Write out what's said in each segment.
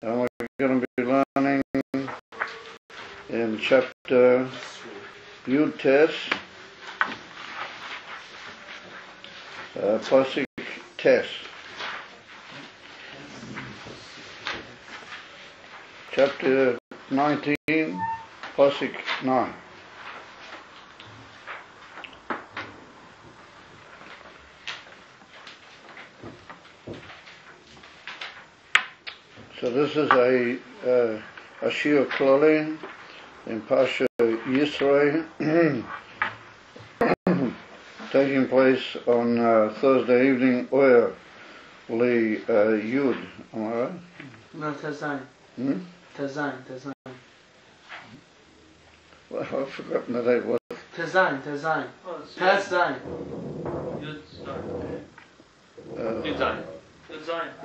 And we're going to be learning in chapter Yud Tes, Pasuk Tes. Chapter 19, Pasuk 9. So this is a Shir Klalli in Parshas Yisro, taking place on Thursday evening, or Yud. Am I right? No, Tazayin. Tazayin. Well, I've forgotten the date. What? Tazayin. Tazayin. Yud Zayin.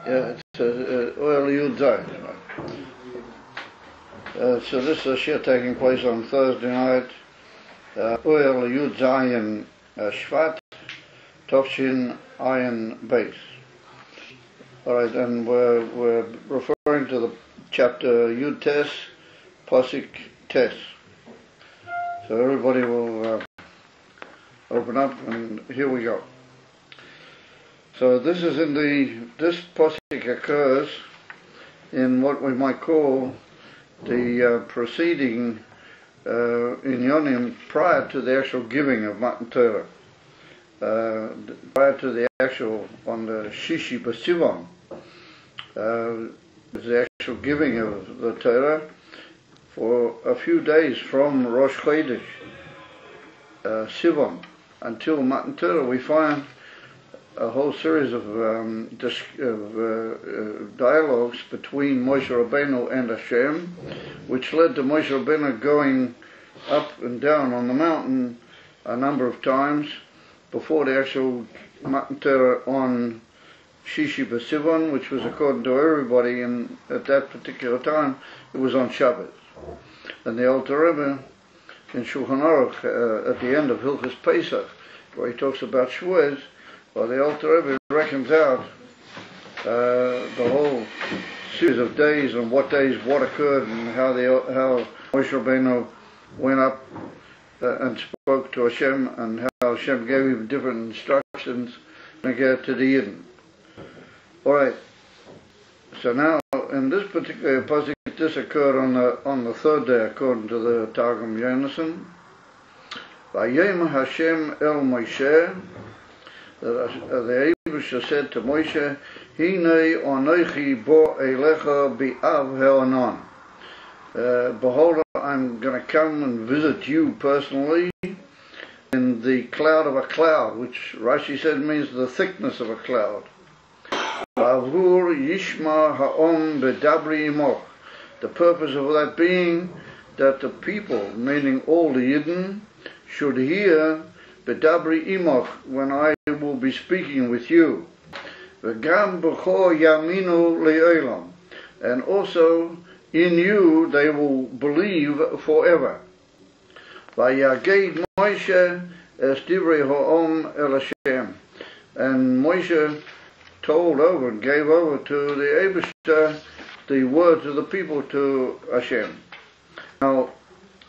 Yeah, it's oil Yud Zayin. So this is a shir taking place on Thursday night. Oil Yud Zayin Shvat, Tovshin Ayin Beis. Alright, and we're referring to the chapter Yud Tes, Pasuk Tes. So everybody will open up, and here we go. So this is this pasuk occurs in what we might call the preceding inyonim prior to the actual giving of Matan Torah. Prior to the actual, on the Shishi B'Sivan, the actual giving of the Torah for a few days from Rosh Chodesh Sivan until Matan Torah. We find a whole series of dialogues between Moshe Rabbeinu and Hashem, which led to Moshe Rabbeinu going up and down on the mountain a number of times before the actual Matan Torah on Shishi B'Sivan, which was, according to everybody at that particular time, it was on Shabbat. And the Alter Rebbe in Shulchan Aruch at the end of Hilchos Pesach, where he talks about Shavuos, well, the Alter Rebbe reckons out the whole series of days and what days what occurred and how Moshe Rabbeinu went up and spoke to Hashem, and how Hashem gave him different instructions to get to the Yidden. Alright, so now in this particular pasuk, this occurred on the third day according to the Targum Yonason. Vayem Hashem el Moshe, the Eibusha said to Moshe, Hinei onochi bo elecha bi'av ha'onon. Behold, I'm going to come and visit you personally in the cloud of a cloud, which Rashi said means the thickness of a cloud. Bavur yishma ha'om bedabri imoch. The purpose of that being that the people, meaning all the Yidden, should hear bedabri imoch, when I will be speaking with you. V'gam b'cho yaminu le'olam. And also in you they will believe forever. Vayaged Moshe es divrei ha'om el Hashem. And Moshe told over and gave over to the Eibusha the words of the people to Hashem. Now,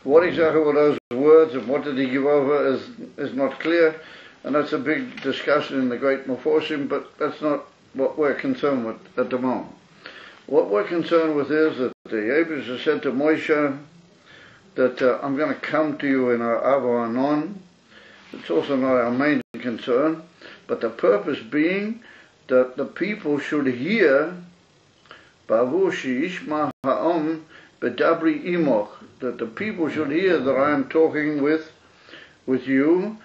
what exactly were those words and what did he give over is not clear, and that's a big discussion in the great Meforshim, but that's not what we're concerned with at the moment. What we're concerned with is that the Eibusha said to Moshe that I'm going to come to you in our Avanon. It's also not our main concern, but the purpose being that the people should hear Bavu she'ishma ha'om bedabri imoch, that the people should hear that I am talking with you,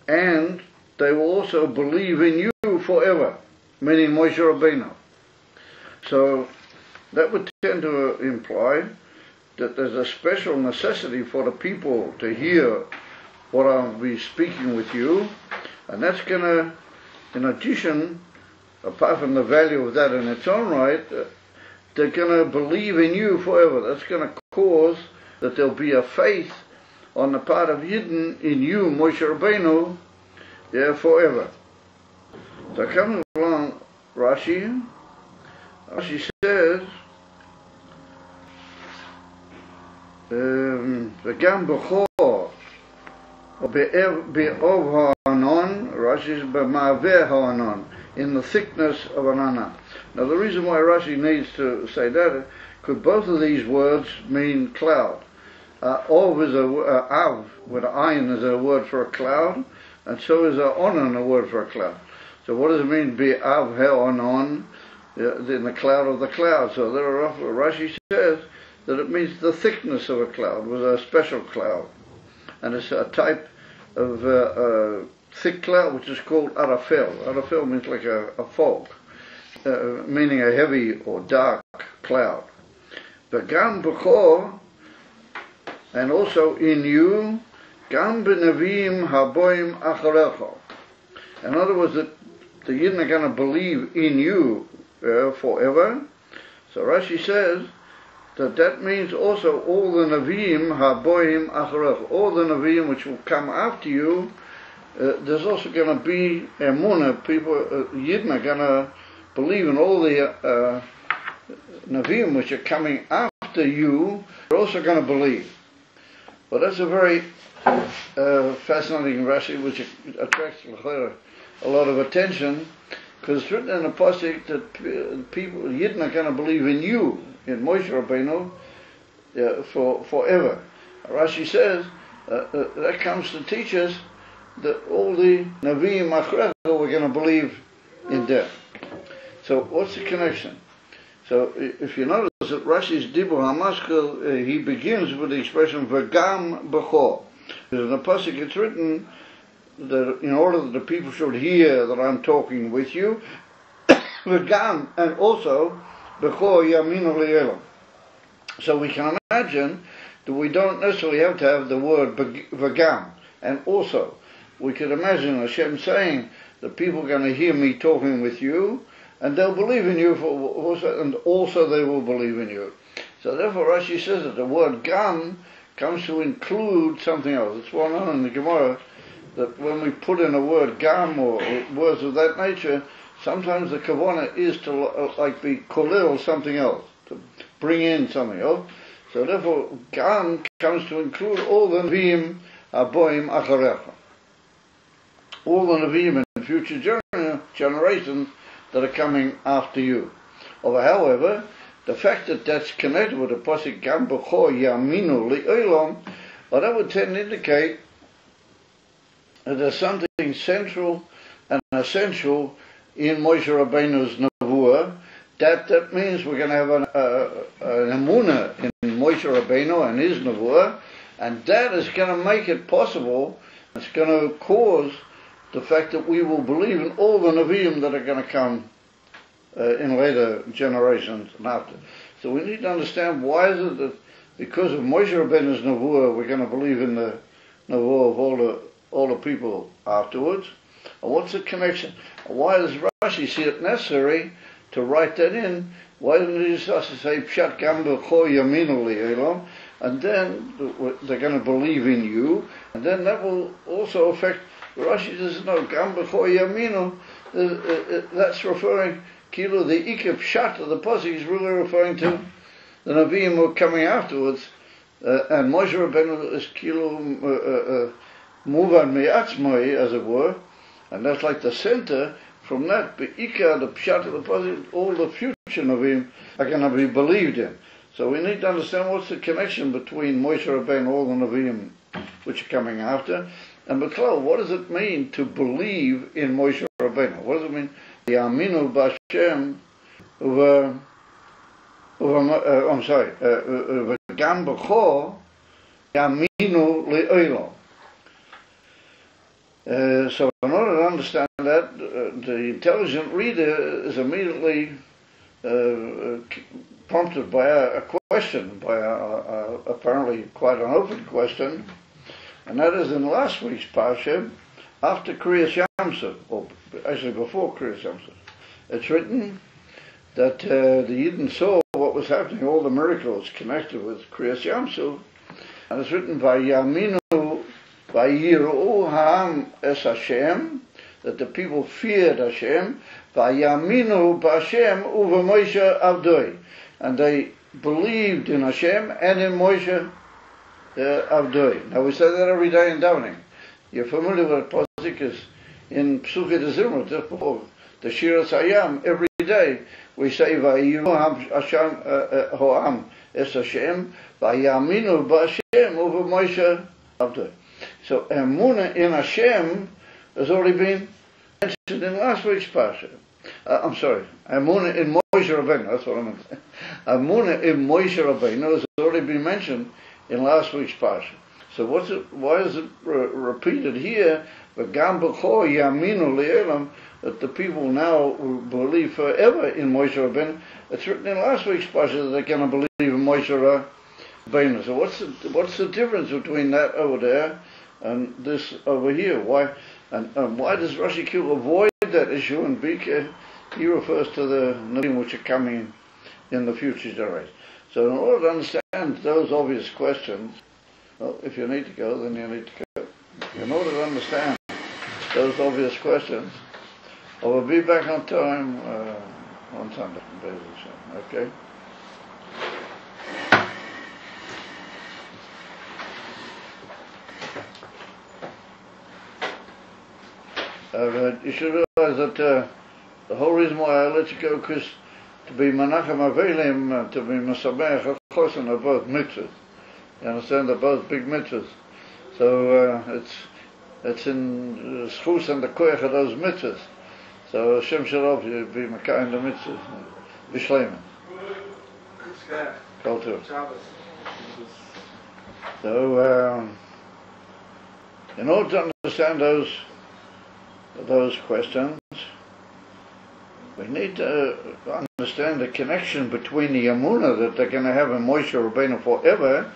and they will also believe in you forever, meaning Moshe Rabbeinu. So that would tend to imply that there's a special necessity for the people to hear what I'll be speaking with you, and that's going to, in addition, apart from the value of that in its own right, they're going to believe in you forever. That's going to cause that there'll be a faith on the part of Yidden in you, Moshe Rabbeinu, forever. So coming along, Rashi says וגם בכור, באוב הענון, Rashi is במעבה הענון, in the thickness of an anan. Now the reason why Rashi needs to say that, because both of these words mean cloud. Ov is av, with ayin is a word for a cloud, and so is onan a word for a cloud. So what does it mean, be av he-onan, in the cloud of the cloud? So there are, Rashi says that it means the thickness of a cloud, was a special cloud. And it's a type of thick cloud which is called arafel. Arafel means like a fog, meaning a heavy or dark cloud. V'gam b'chor, and also in you, gam b'navim haboim acharecha. In other words, that the Yidden are going to believe in you forever. So Rashi says that means also all the Nevi'im haboim acharecha, all the Nevi'im which will come after you. There's also going to be emunah, people, Yidden are going to believe in all the Nevi'im which are coming after you. They're also going to believe. Well, that's a very fascinating Rashi which attracts a lot of attention, because it's written in the Pasuk that people, Yidden are going to believe in you, in Moshe Rabbeinu, forever. Rashi says that comes to teach us that all the Nevi'im Achrecha we're going to believe in them. So what's the connection? So if you notice that Rashi's Dibur HaMaskil, he begins with the expression V'gam b'chor. In the Pasuk it's written that in order that the people should hear that I'm talking with you, V'gam, and also b'chor yaminu li'elam. So we can imagine that we don't necessarily have to have the word V'gam, and also we could imagine Hashem saying that people are going to hear me talking with you, and they'll believe in you, and also they will believe in you. So therefore Rashi says that the word gam comes to include something else. It's well known in the Gemara that when we put in a word gam or words of that nature, sometimes the kavanah is to like be kolil something else, to bring in something else. So therefore gam comes to include all the Nevi'im aboim acharecha, all the Nevi'im in future generations that are coming after you. However, the fact that that's connected with the pasuk gam b'chor yaminu li'olam, well, that would tend to indicate that there's something central and essential in Moshe Rabbeinu's nevuah. That means we're going to have an emunah in Moshe Rabbeinu and his nevuah, and that is going to make it possible. It's going to cause the fact that we will believe in all the Nevi'im that are going to come in later generations and after. So we need to understand why is it that because of Moshe Rabbeinu's nevuah we're going to believe in the nevuah of all the people afterwards. And what's the connection? Why does Rashi see it necessary to write that in? Why didn't he just say Pshat Gam B'chor Yaminu Li'elam, and then they're going to believe in you, and then that will also affect. Rashi says no, Gam B'chor Yaminu, that's referring Kilo, the Ikeb Pshat of the Pasuk is really referring to the Nevi'im who are coming afterwards, and Moshe Rabbeinu is Kilo Muvan Me'atzmai, as it were, and that's like the center. From that, Be'ikah, the Pshat of the Pasuk, all the future Nevi'im are going to be believed in. So we need to understand what's the connection between Moshe Rabbeinu and all the Nevi'im which are coming after, and B'klal, what does it mean to believe in Moshe Rabbeinu? What does it mean? Yaminu b'Hashem Gam b'chor Yaminu li'olam. So in order to understand that, the intelligent reader is immediately prompted by a question, by a apparently quite an open question, and that is in last week's Parsha, after Kriyas Yamsuf, or actually before Kriyas Yamsuf, it's written that the Yidden saw what was happening, all the miracles connected with Kriyas Yamsuf, and it's written by Yaminu, by Yisro Ha'am es Hashem, that the people feared Hashem, by Yaminu b'Hashem uva Moshe Avdoi, and they believed in Hashem and in Moshe Avdoi. Now we say that every day in davening. You're familiar with the pasuk is in Psuke de Zimra, just before the Shir Sayam. Every day we say Vayiru Hashem Hoam Es Hashem Vayaminu B'Hashem over Moshe Avdoi. So Emunah in Hashem has already been mentioned in last week's Parsha. I'm sorry, Emunah in Moshe Rabbeinu, that's what I meant. Emunah in Moshe Rabbeinu has already been mentioned in last week's Parsha. So why is it repeated here? V'gam b'chor yaminu li'elam, that the people now believe forever in Moshe Rabbeinu. It's written in last week's Parsha that they're going to believe in Moshe Rabbeinu. So what's the difference between that over there and this over here? Why why does Rashi Q avoid that issue and he refers to the Nevi'im which are coming in the future generation. So in order to understand those obvious questions, well, if you need to go, then you need to go. In order to understand those obvious questions, I will be back on time on Sunday. Okay? You should realize that the whole reason why I let you go, because to be Menachem Avelim, to be Mesameach HaChosen are both mitzvahs. You understand? They're both big mitzvahs. So it's in schus and the koyach of those mitzvahs. So Hashem Shalom, you be Mekayim the mitzvahs. Bishleiman. Kol tov. So in order to understand those questions, we need to understand the connection between the Emunah that they're going to have in Moshe Rabbeinu forever,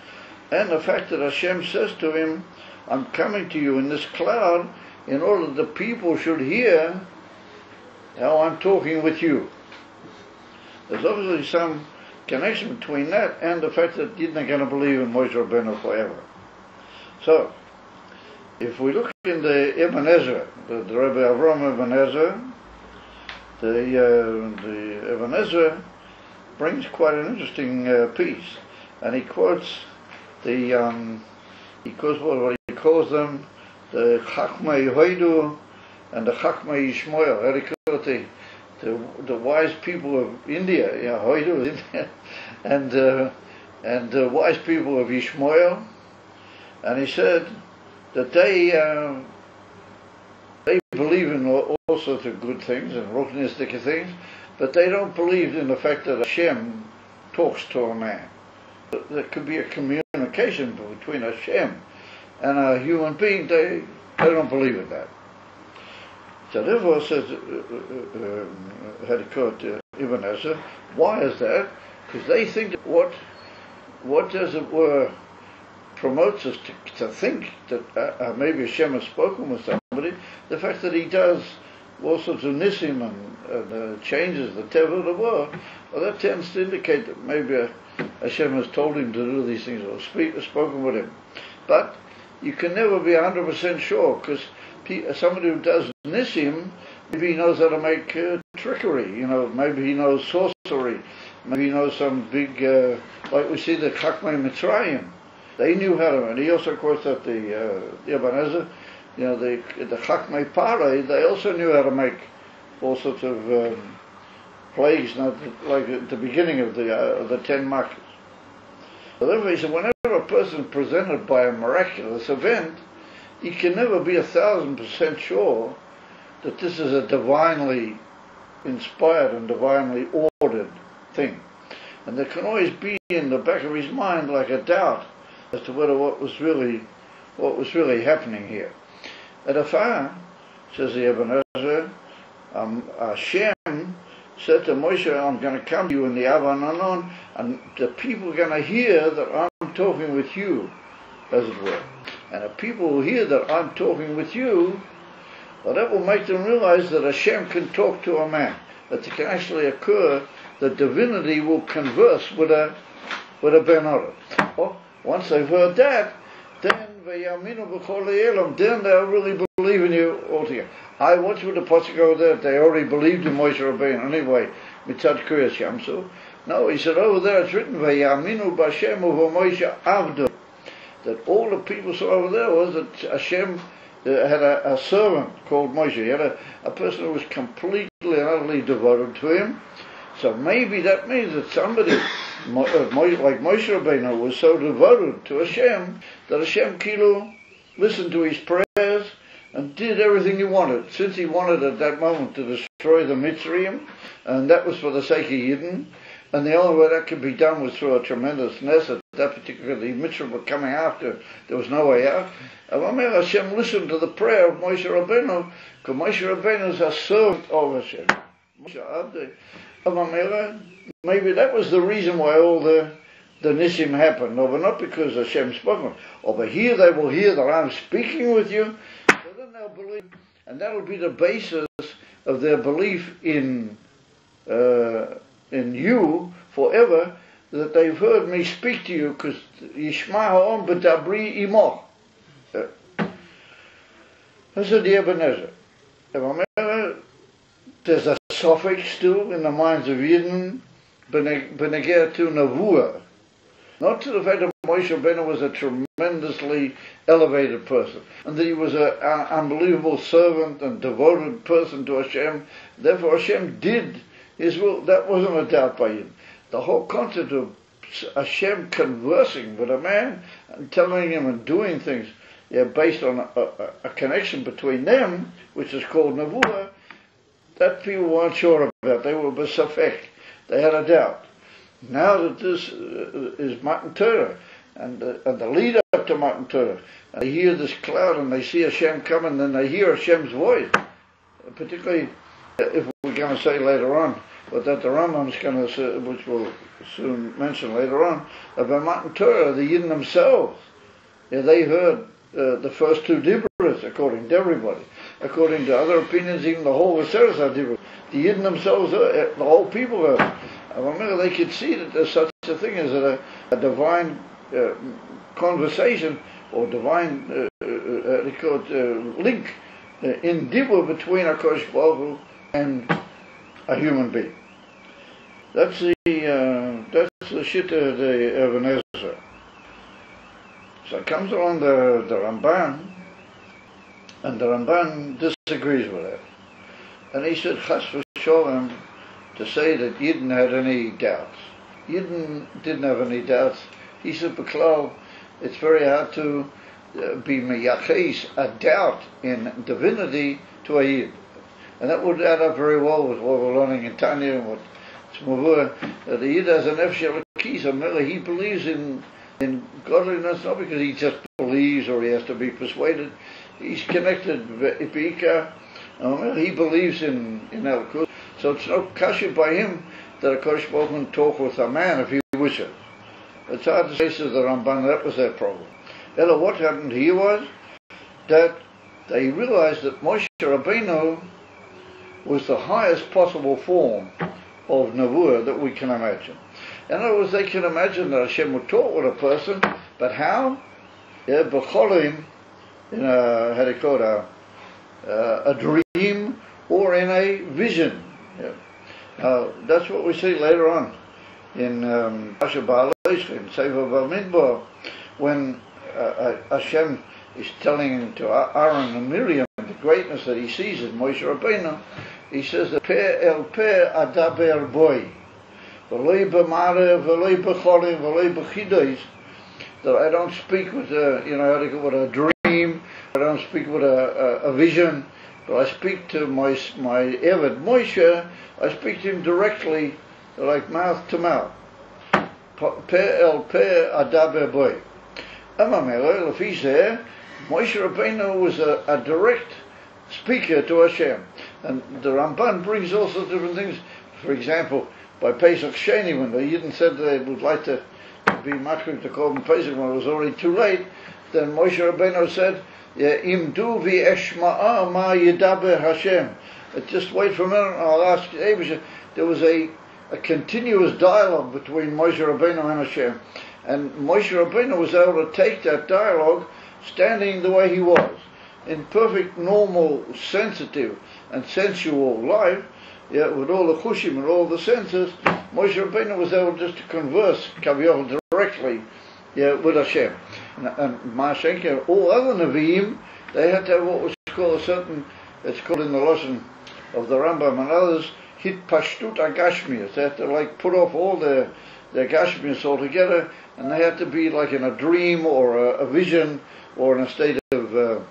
and the fact that Hashem says to him, I'm coming to you in this cloud in order that the people should hear how I'm talking with you. There's obviously some connection between that and the fact that you're not going to believe in Moshe Rabbeinu forever. So, if we look in the Ibn Ezra, the Rabbi Avram Ibn Ezra, the Ibn Ezra brings quite an interesting piece, and he quotes what he calls them, the Chachmei Hoidu and the Chachmei Yishmoel. How do you call it? The wise people of India, Hoidu is India, and the wise people of Yishmoel, and he said that they believe in all sorts of good things and ruchnistic things, but they don't believe in the fact that Hashem talks to a man. There could be a communication between Hashem and a human being. They don't believe in that. So therefore, says Ibn Ezra, why is that? Because they think that what as it were promotes us to think that maybe Hashem has spoken with somebody, the fact that he does all sorts of nisim and changes the teva of the world, well, that tends to indicate that maybe Hashem has told him to do these things or spoken with him. But you can never be 100% sure, because somebody who does nisim, maybe he knows how to make trickery, maybe he knows sorcery, maybe he knows some big, like we see the Chachmei Mitzrayim. They knew how to, and he also quotes that the Ibn Ezra, the Chachmei Parei, they also knew how to make all sorts of plagues, like at the beginning of the 10 Makkahs. So therefore he said, whenever a person is presented by a miraculous event, he can never be 1,000% sure that this is a divinely inspired and divinely ordered thing. And there can always be in the back of his mind like a doubt as to whether what was really happening here. At Afar, says the Ibn Ezra, Hashem said to Moshe, I'm going to come to you in the Avananon, and the people are going to hear that I'm talking with you, as it were. And the people who hear that I'm talking with you, well, that will make them realize that Hashem can talk to a man, that it can actually occur, that divinity will converse with a Ben Adam. Well, once they've heard that, then they'll really believe in you altogether. I watched with the pasuk over there, they already believed in Moshe Rabbeinu anyway, mitzad kriyas yamsu. No, he said over there it's written, Vayaminu b'Hashem u'v'Moshe avdu. that all the people saw over there was that Hashem had a servant called Moshe. He had a person who was completely and utterly devoted to him. So maybe that means that somebody like Moshe Rabbeinu was so devoted to Hashem that Hashem Kilo listened to his prayers and did everything he wanted. Since he wanted at that moment to destroy the Mitzrayim, and that was for the sake of Yidden, and the only way that could be done was through a tremendous ness. At that particular, the Mitzrayim were coming after, there was no way out. And Hashem listened to the prayer of Moshe Rabbeinu, because Moshe Rabbeinu is a servant of Hashem. Maybe that was the reason why all the Nisim happened, but not because Hashem spoke. Over here they will hear that I'm speaking with you, so then they'll believe, and that'll be the basis of their belief in you forever, that they've heard me speak to you, because Yishma ha'om b'dabri imo. That's the Ebenezer. There's a suffix still in the minds of Yidden, b'negeh to Nevuah. Not to the fact that Moshe Rabbeinu was a tremendously elevated person, and that he was an unbelievable servant and devoted person to Hashem. Therefore Hashem did his will. That wasn't a doubt by him. The whole concept of Hashem conversing with a man and telling him and doing things, based on a connection between them, which is called Nevuah, that people weren't sure about. They were besafek. They had a doubt. Now that this is Matan Torah, and the lead up to Matan Torah, and they hear this cloud and they see Hashem coming, then they hear Hashem's voice. Particularly, if we're going to say later on, but that the Rambam is going to say, which we'll soon mention later on, about Matan Torah, the Yidden themselves, they heard the first two Dibros, according to everybody. According to other opinions, even the whole Viseres are Dibros. The Yidden themselves, the whole people heard. They could see that there's such a thing as a divine conversation or divine link in Dibur between HaKadosh Baruch Hu and a human being. That's the Shitta of the Ebenezer. So comes along the Ramban, and the Ramban disagrees with it. And he said, Chas v'sholem, to say that Yidden had any doubts. Yidden didn't have any doubts. He said, Beklal, it's very hard to be meyaches a doubt in divinity to a Yid. And that would add up very well with what we're learning in Tanya and what Tzmavur. The Yid has an efshel kisa. He believes in godliness, not because he just believes or he has to be persuaded. He's connected Ipika. He believes in Elkus. So it's no kasha by him that a Kodesh Baruch Hu can talk with a man if he wishes. It's hard to say, says the Ramban, that was their problem. Ella, what happened here was that they realized that Moshe Rabbeinu was the highest possible form of Nevuah that we can imagine. In other words, they can imagine that Hashem would talk with a person, but how? B'cholim, in a, how do you call it, a dream or in a vision. That's what we see later on in Parshas Ba'aleich, in Sefer Bamidbar, when Hashem is telling to Aaron and Miriam the greatness that he sees in Moshe Rabbeinu. He says that Peh el Peh adaber boy, v'loi b'mare, v'loi b'cholim, v'loi b'chidos, that I don't speak with with a dream, I don't speak with a vision, but I speak to my Eved Moshe, I speak to him directly, like mouth to mouth. Peh el Peh adaber boy. Amamele, lefi zeh, Moshe Rabbeinu was a direct speaker to Hashem. And the Ramban brings all sorts of different things. For example, by Pesach Sheni, when the Yidden said they would like to be makrik to call him Pesach when it was already too late, then Moshe Rabbeinu said, Im du vi eshma'a ma yidaber Hashem. Just wait for a minute and I'll ask you. There was a continuous dialogue between Moshe Rabbeinu and Hashem. And Moshe Rabbeinu was able to take that dialogue standing the way he was, in perfect, normal, sensitive and sensual life, with all the chushim and all the senses. Moshe Rabbeinu was able just to converse, kaviyach, directly, with Hashem. And Mashenka, all other Nevi'im, they had to have what was called a certain, it's called in the lesson of the Rambam and others, hit pashtut agashmias. They had to like put off all their gashmias altogether, and they had to be like in a dream or a vision or in a state of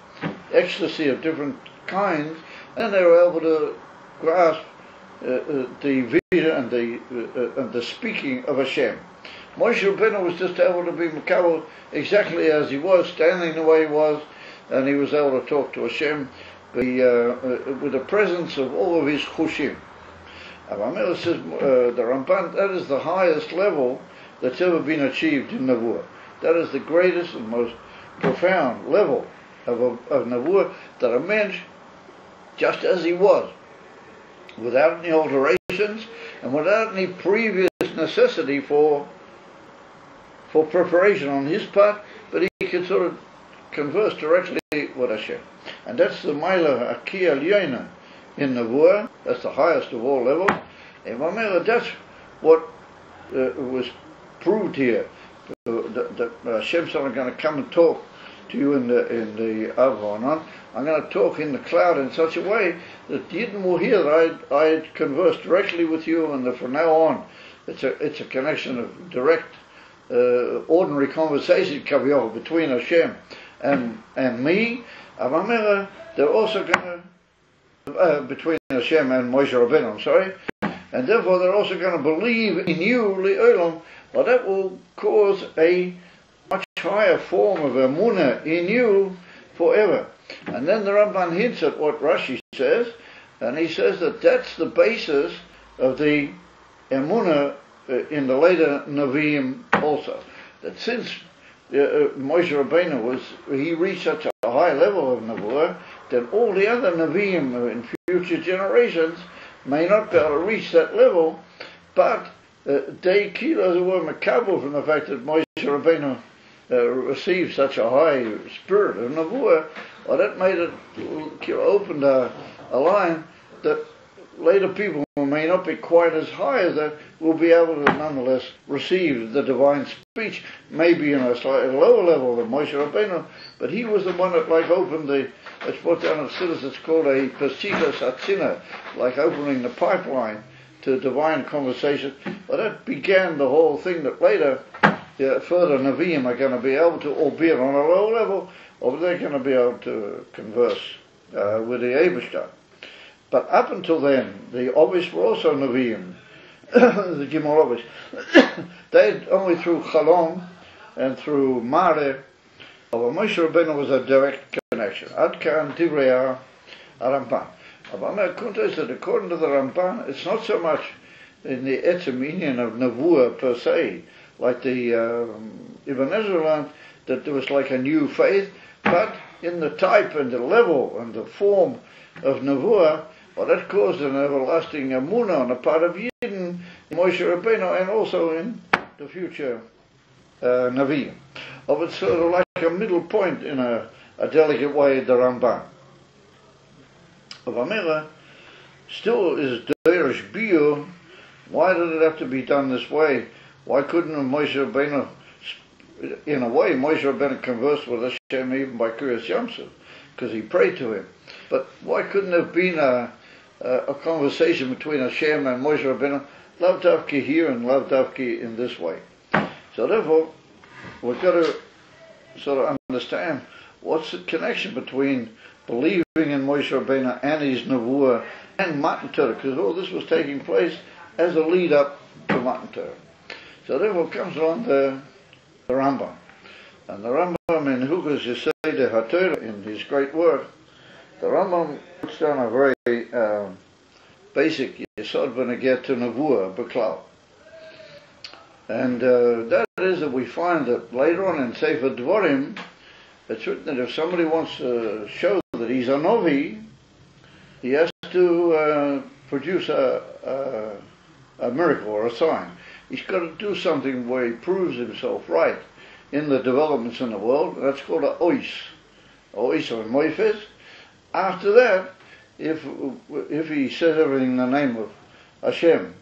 ecstasy of different kinds, and they were able to grasp the vision and the speaking of Hashem. Moshe Rabbeinu was just able to be Makabel exactly as he was, standing the way he was, and he was able to talk to Hashem with the presence of all of his chushim. Avamela says, the Ramban, that is the highest level that's ever been achieved in Nevuah. That is the greatest and most profound level of Nevuah, that a man, just as he was, without any alterations and without any previous necessity for preparation on his part, but he could sort of converse directly with Hashem. And that's the Maila Aki Al in Nevuah. That's the highest of all levels. And that's what was proved here. That Hashem's not going to come and talk to you in the Avanon. I'm going to talk in the cloud in such a way that Yidden will hear that I'd converse directly with you, and that from now on it's a connection of direct, ordinary conversation between Hashem and me. They're also going to between Hashem and Moshe Rabbeinu, I'm sorry, and therefore they're also going to believe in you, li'olam. Well, that will cause a much higher form of emunah in you forever. And then the Ramban hints at what Rashi says, and he says that that's the basis of the emunah in the later Nevi'im also. That since Moshe Rabbeinu he reached such a high level of Nevuah, that all the other Nevi'im in future generations may not be able to reach that level, but they were makabel from the fact that Moshe Rabbeinu received such a high spirit of Nevuah. Well, that made it, opened a line that later people who may not be quite as high as that will be able to nonetheless receive the divine speech, maybe in a slightly lower level than Moshe Rabbeinu, but he was the one that opened it's put down in Siddur, it's called a Pesika Satzina, like opening the pipeline to divine conversation. Well, that began the whole thing that later further Nevi'im are going to be able to, albeit on a low level, or they're going to be able to converse with the Eibishter. But up until then, the Ovis were also Nevi'im, the Gimel Ovis. They had only through Chalom and through Mare, but Moshe Rabbeinu was a direct connection. Ad kan Divrei Ramban. But Kunta said, according to the Ramban, it's not so much in the etzem inyan of Nevuah per se, like the Ibn Ezra learned that there was like a new faith, but in the type and the level and the form of Nevuah, well, that caused an everlasting emunah on the part of Yidden, Moshe Rabbeinu, and also in the future Nevi'im. Of it's sort of like a middle point in a delicate way, the Ramban. Of Amira, still is Derish Biur. Why did it have to be done this way? Why couldn't Moshe Rabbeinu, in a way, Moshe Rabbeinu conversed with Hashem even by Kriyas Yamsuf, because he prayed to him. But why couldn't there have been a conversation between Hashem and Moshe Rabbeinu, Lav Davki here and Lav Davki in this way? So therefore, we've got to sort of understand what's the connection between believing in Moshe Rabbeinu and his Nevuah and Matan Torah, because all this was taking place as a lead up to Matan Torah. So therefore comes along the Rambam. And the Rambam in Hukas Yisro HaTorah, in his great work, the Rambam puts down a very basic Yisod V'Neget to Nevuah B'Klal. And that is that we find that later on in Sefer Dvorim, it's written that if somebody wants to show that he's a Novi, he has to produce a miracle or a sign. He's got to do something where he proves himself right in the developments in the world. That's called a ois or moifes. After that, if he says everything in the name of Hashem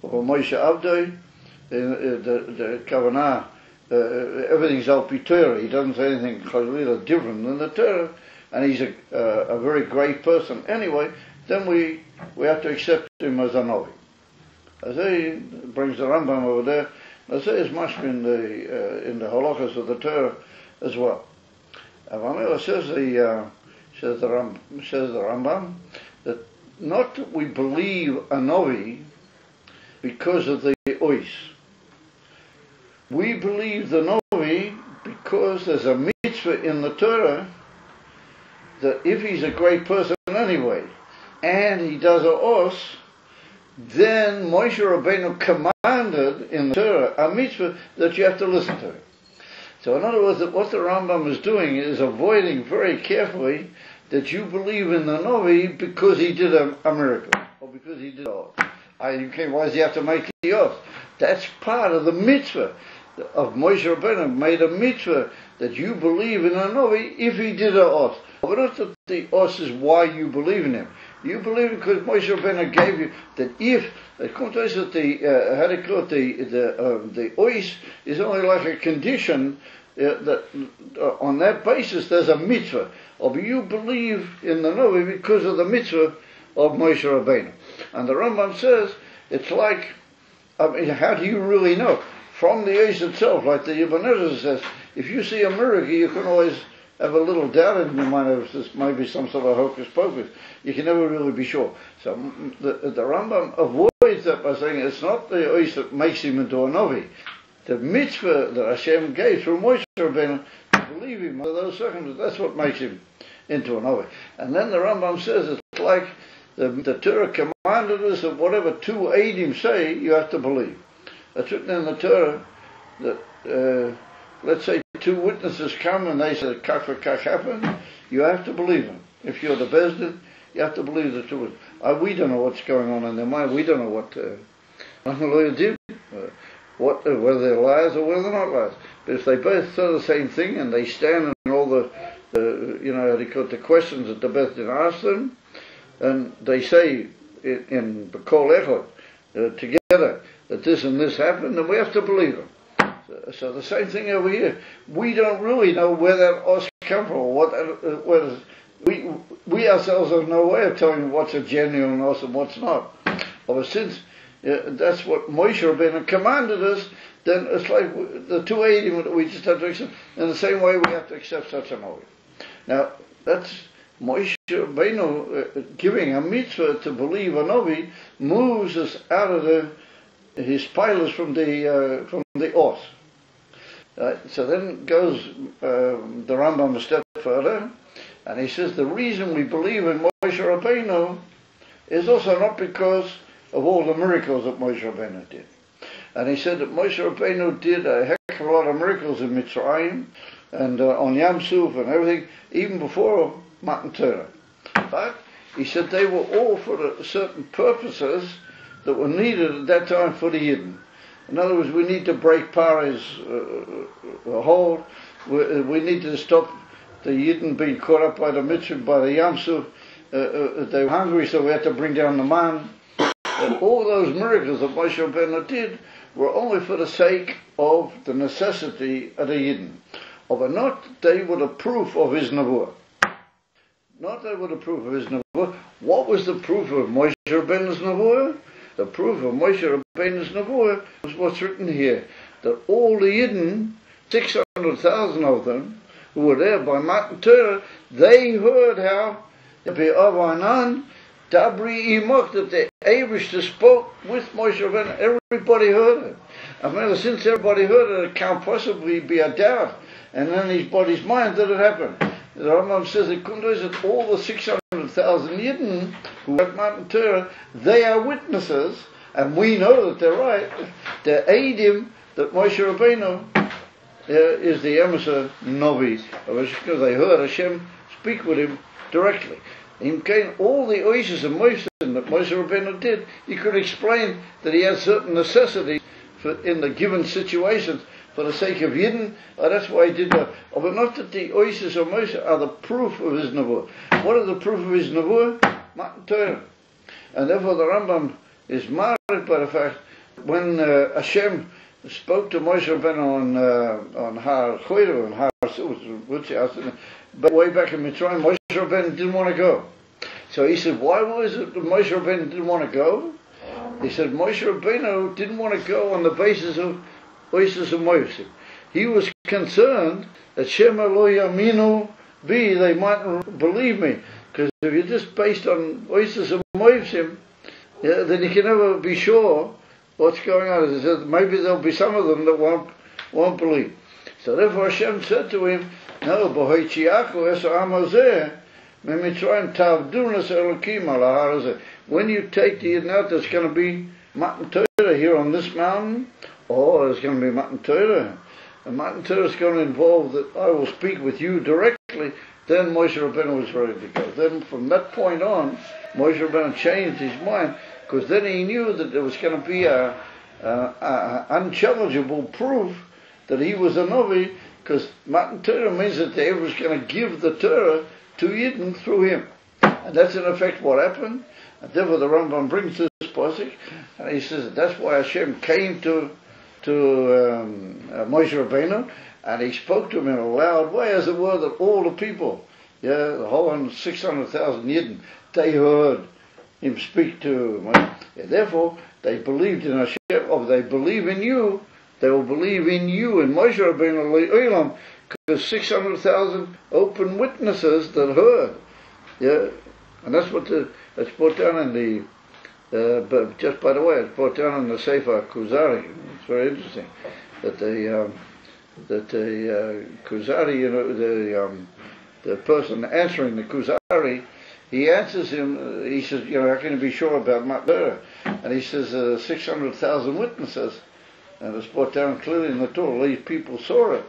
or Moshe Avdoi, the kavanah everything's al pi Torah. He doesn't say anything clearly different than the Torah, and he's a very great person anyway, then we have to accept him as a Novi. As he brings the Rambam over there, as is much in the halachas of the Torah as well. And says the Rambam that not that we believe a Novi because of the ois. We believe the Novi because there's a mitzvah in the Torah that if he's a great person anyway, and he does a os, then Moshe Rabbeinu commanded in the Torah a mitzvah that you have to listen to him. So in other words, what the Rambam is doing is avoiding very carefully that you believe in the Novi because he did a miracle, or because he did a os. Why does he have to make the os? That's part of the mitzvah of Moshe Rabbeinu, made a mitzvah that you believe in a Novi if he did a os. But not that the os is why you believe in him. You believe it because Moshe Rabbeinu gave you that if it comes to us that the ois is only like a condition that on that basis there's a mitzvah. Or you believe in the Novi because of the mitzvah of Moshe Rabbeinu. And the Rambam says it's like, how do you really know? From the ois itself, like the Ibn Ezra says, if you see a miracle, you can always have a little doubt in your mind of this maybe some sort of hocus pocus. You can never really be sure. So the Rambam avoids that by saying it's not the ois that makes him into a Novi. The mitzvah that Hashem gave through Moshe Rabbeinu to believe him under those circumstances, that's what makes him into a Novi. And then the Rambam says it's like the Torah commanded us that whatever two Eidim say, you have to believe. It's written in the Torah that let's say two witnesses come and they say kach v'kach happened, you have to believe them. If you're the Bezdin, you have to believe the two witnesses. We don't know what's going on in their mind. We don't know what the lawyer did, whether they're liars or whether they're not liars. But if they both say the same thing and they stand in all the questions that the Bezdin asks them, and they say in B'kol Echad together that this and this happened, then we have to believe them. So the same thing over here. We don't really know where that os come from, or we ourselves have no way of telling what's a genuine os and what's not. But since that's what Moshe Rabbeinu commanded us, then it's like the two Eidim that we just have to accept. In the same way, we have to accept such a Novi. Now that's Moshe Rabbeinu giving a mitzvah to believe a Novi moves us out of his pilots from the os. So then goes the Rambam a step further, and he says the reason we believe in Moshe Rabbeinu is also not because of all the miracles that Moshe Rabbeinu did. And he said that Moshe Rabbeinu did a heck of a lot of miracles in Mitzrayim and on Yam Suf and everything, even before Matan Torah. But he said they were all for certain purposes that were needed at that time for the Yidden. In other words, we need to break Parah's hold. We need to stop the Yidden being caught up by the mitzvah, by the Yam Suf. They were hungry, so we had to bring down the man. And all those miracles that Moshe Rabbeinu did were only for the sake of the necessity of the Yidden. But not they were the proof of his nevuah. Not they were the proof of his nevuah. What was the proof of Moshe Rabbeinu's nevuah? The proof of Moshe Rabbeinu's nevuah was what's written here, that all the Yidden, 600,000 of them, who were there by Matan Torah, they heard how Be'avanan Dabri Imok, that the Eibishter spoke with Moshe Rabbeinu. Everybody heard it. I mean, since everybody heard it, it can't possibly be a doubt. And in his body's mind that it happened. The Rambam says it couldn't do that all the 600,000 Yidden who have Matan Torah, they are witnesses, and we know that they're right. They're Eidim that Moshe Rabbeinu is the emissary Novi, because they heard Hashem speak with him directly. In all the oases of Moshe that Moshe Rabbeinu did, he could explain that he had certain necessities in the given situations for the sake of Yidden. That's why he did that. But not that the oases of Moshe are the proof of his nevuah. What are the proof of his nevuah? Matan Torah. And therefore the Rambam is marred by the fact when Hashem spoke to Moshe Rabbeinu on Har Chodesh and Har Sukkot, but way back in Mitzrayim, Moshe Rabbeinu didn't want to go. So he said, why was it that Moshe Rabbeinu didn't want to go? He said Moshe Rabbeinu didn't want to go on the basis of Oisus and Moivsim. He was concerned that Shema lo yaminu bi, they mightn't believe me. Because if you're just based on Oisus and Moivsim, then you can never be sure what's going on. He said maybe there'll be some of them that won't believe. So therefore Hashem said to him, no, b'hoitziachu es ha'am hazeh mitzrayim tavdunas elokim al ha'ar hazeh. When you take the Yidden out, there's going to be Matan Torah here on this mountain, or there's going to be Matan Torah. And Matan Torah is going to involve that I will speak with you directly. Then Moshe Rabbeinu was ready to go. Then from that point on, Moshe Rabbeinu changed his mind, because then he knew that there was going to be a unchallengeable proof that he was a Novi, because Matan Torah means that they was going to give the Torah to Yidden through him. And that's in effect what happened. And therefore the Rambam brings this pasuk, and he says that's why Hashem came to Moshe Rabbeinu, and he spoke to him in a loud way, as it were, that all the people, the whole 600,000 Yidden, they heard him speak to Moshe. Therefore, they believed in Hashem. Or they believe in you, they will believe in you, in Moshe Rabbeinu le'olam, because 600,000 open witnesses that heard. And that's what it's brought down in the. But just by the way, it's brought down in the Sefer Kuzari. It's very interesting that the Kuzari, the person answering the Kuzari, he answers him. He says, how can you be sure about Matan? And he says 600,000 witnesses, and it's brought down clearly in the Torah. These people saw it.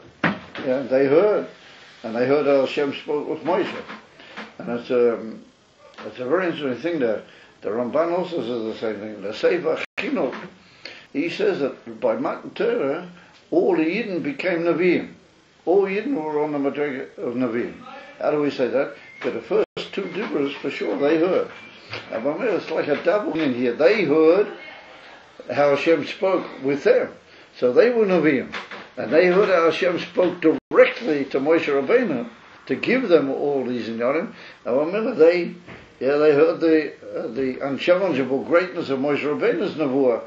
They heard, and they heard how Hashem spoke with Moshe, and it's a very interesting thing there. The Ramban also says the same thing. The Sefer Chinuch, he says that by Matan Torah, all the Yidden became Nevi'im. All Yidden were on the Madrega of Nevi'im. How do we say that? Because the first two Dibros, for sure, they heard. And it's like a double in here. They heard how Hashem spoke with them. So they were Nevi'im. And they heard how Hashem spoke directly to Moshe Rabbeinu to give them all these inyanim. And remember, they heard the unchallengeable greatness of Moshe Rabbeinu's nevuah.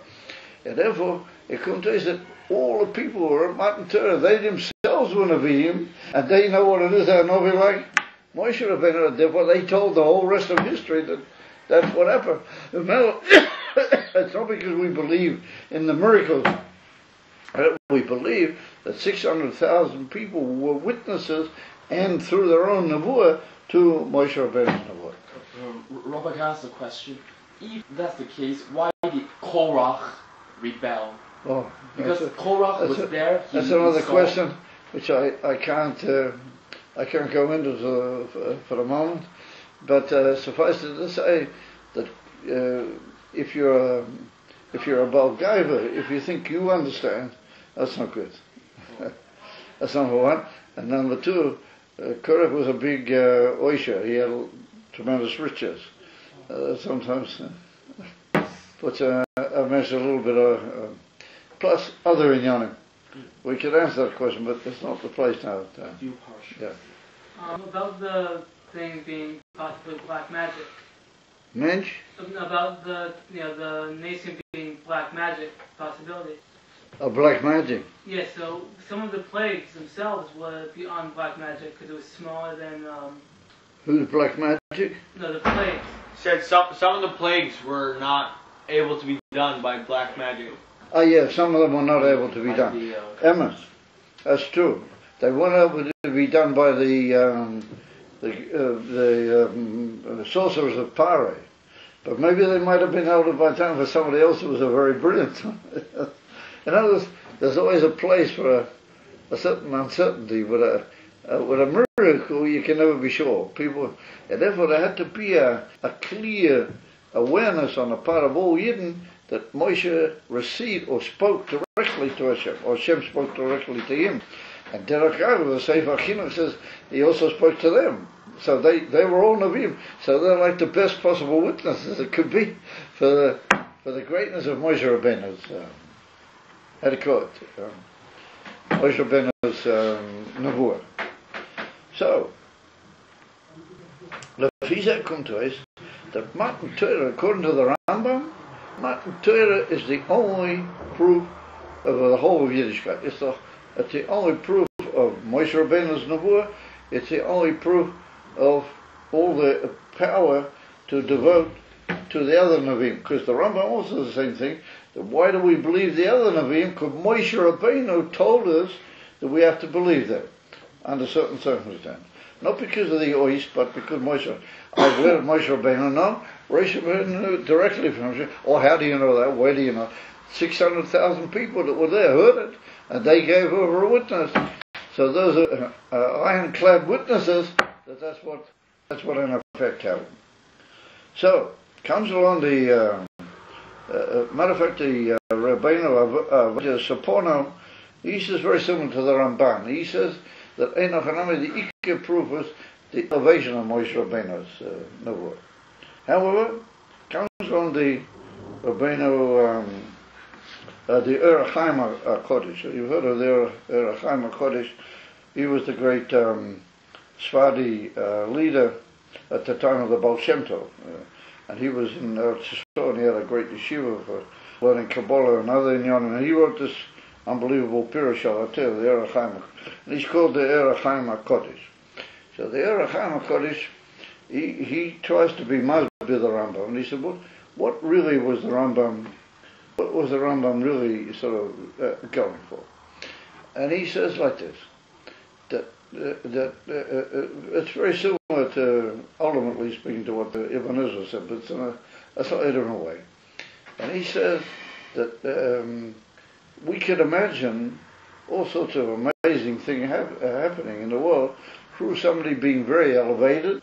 And therefore, it comes to us that all the people who were at Matan Torah, they themselves were Nevi'im, and they know what it is, they're Novi like Moshe Rabbeinu. Therefore, they told the whole rest of history that that's what happened. It's not because we believe in the miracles. We believe that 600,000 people were witnesses, and through their own nevuah, to Moshe Rabbeinu's nevuah. Robert asked a question. If that's the case, why did Korach rebel? Because Korach was there. That's another question, which I can't go into for the moment. But suffice it to say that if you're a Baal Gaiva, if you think you understand, that's not good. That's number one. And number two, Korach was a big oisha. He had tremendous riches. Sometimes puts a measure a little bit of plus other inyanim. We could answer that question, but it's not the place now. Yeah. About the thing being possibly black magic. Mensch? About the nation being black magic possibility. Black magic. Yes. So some of the plagues themselves were beyond black magic because it was smaller than. Who's black magic? No, the plagues. Said some of the plagues were not able to be done by black magic. Oh yeah, some of them were not able to be done. Emma, that's true. They weren't able to be done by the sorcerers of Pare, but maybe they might have been able to by time for somebody else who was a very brilliant one. In other words, there's always a place for a certain uncertainty with a miracle. You can never be sure. And therefore there had to be a clear awareness on the part of all Yidden that Moshe received or spoke directly to Hashem, or Hashem spoke directly to him. And Derech Agav, the Sefer Chinuch says, he also spoke to them. So they were all Nevi'im. So they're like the best possible witnesses it could be for the greatness of Moshe Rabbeinu. how to call it, Moshe Rabbeinu's Nevuah. So, the Fisa come to us that Matan Torah, according to the Rambam, Matan Torah is the only proof of the whole of Yiddishkeit. It's the only proof of Moshe Rabbeinu's Nevuah. It's the only proof of all the power to devote to the other Nevi'im. Because the Rambam also says the same thing. That why do we believe the other Nevi'im? Because Moshe Rabbeinu told us that we have to believe them under certain circumstances. Not because of the ois, but because Moshe. I've read Moshe Rabbeinu. No, Moshe Rabbeinu directly from Hashem. Or how do you know that? Where do you know? 600,000 people that were there heard it, and they gave over a witness. So those are ironclad witnesses that that's what in effect happened. So comes along the matter of fact, the Rabbeinu Sapono, he says very similar to the Ramban. He says that Enoch Hanami, the Ikka proof was the elevation of Moshe Rabbeinu's Nevuah. However, comes on the Rabbeinu, the Erachaim Kodesh. You've heard of the Erachaim Kodesh. He was the great Sephardi leader at the time of the Baal Shem Tov. And he was in Eretz Yisro, and he had a great yeshiva for learning Kabbalah and other inyanim. And he wrote this unbelievable Pirush al Atel, the Erachaim, and he's called the Erachaim Kodesh. So the Erachaim Kodesh, he tries to be Masbir the Rambam, and he said, what really was the Rambam? What was the Rambam really sort of going for? And he says like this, that it's very similar to, ultimately speaking, to what the Ibn Yisro said, but it's in a slightly different way. And he says that we could imagine all sorts of amazing things happening in the world through somebody being very elevated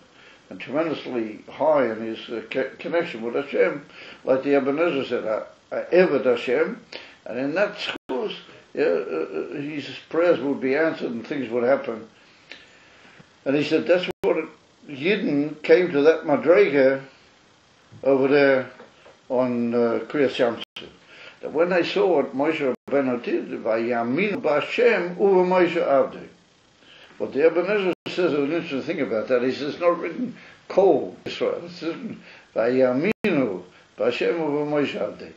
and tremendously high in his connection with Hashem, like the Ibn Yisro said, Eved Hashem, and in that schools, his prayers would be answered and things would happen. And he said that's what Yidden came to that Madrega over there on Kriyas Yamsuf. That when they saw what Moshe Rabbeinu did, Vayaminu b'Hashem uva Moshe Avdei. What the Ibn Yisro says is an interesting thing about that. He says it's not written Kol Israel. It's written Vayaminu b'Hashem uva Moshe Avdei.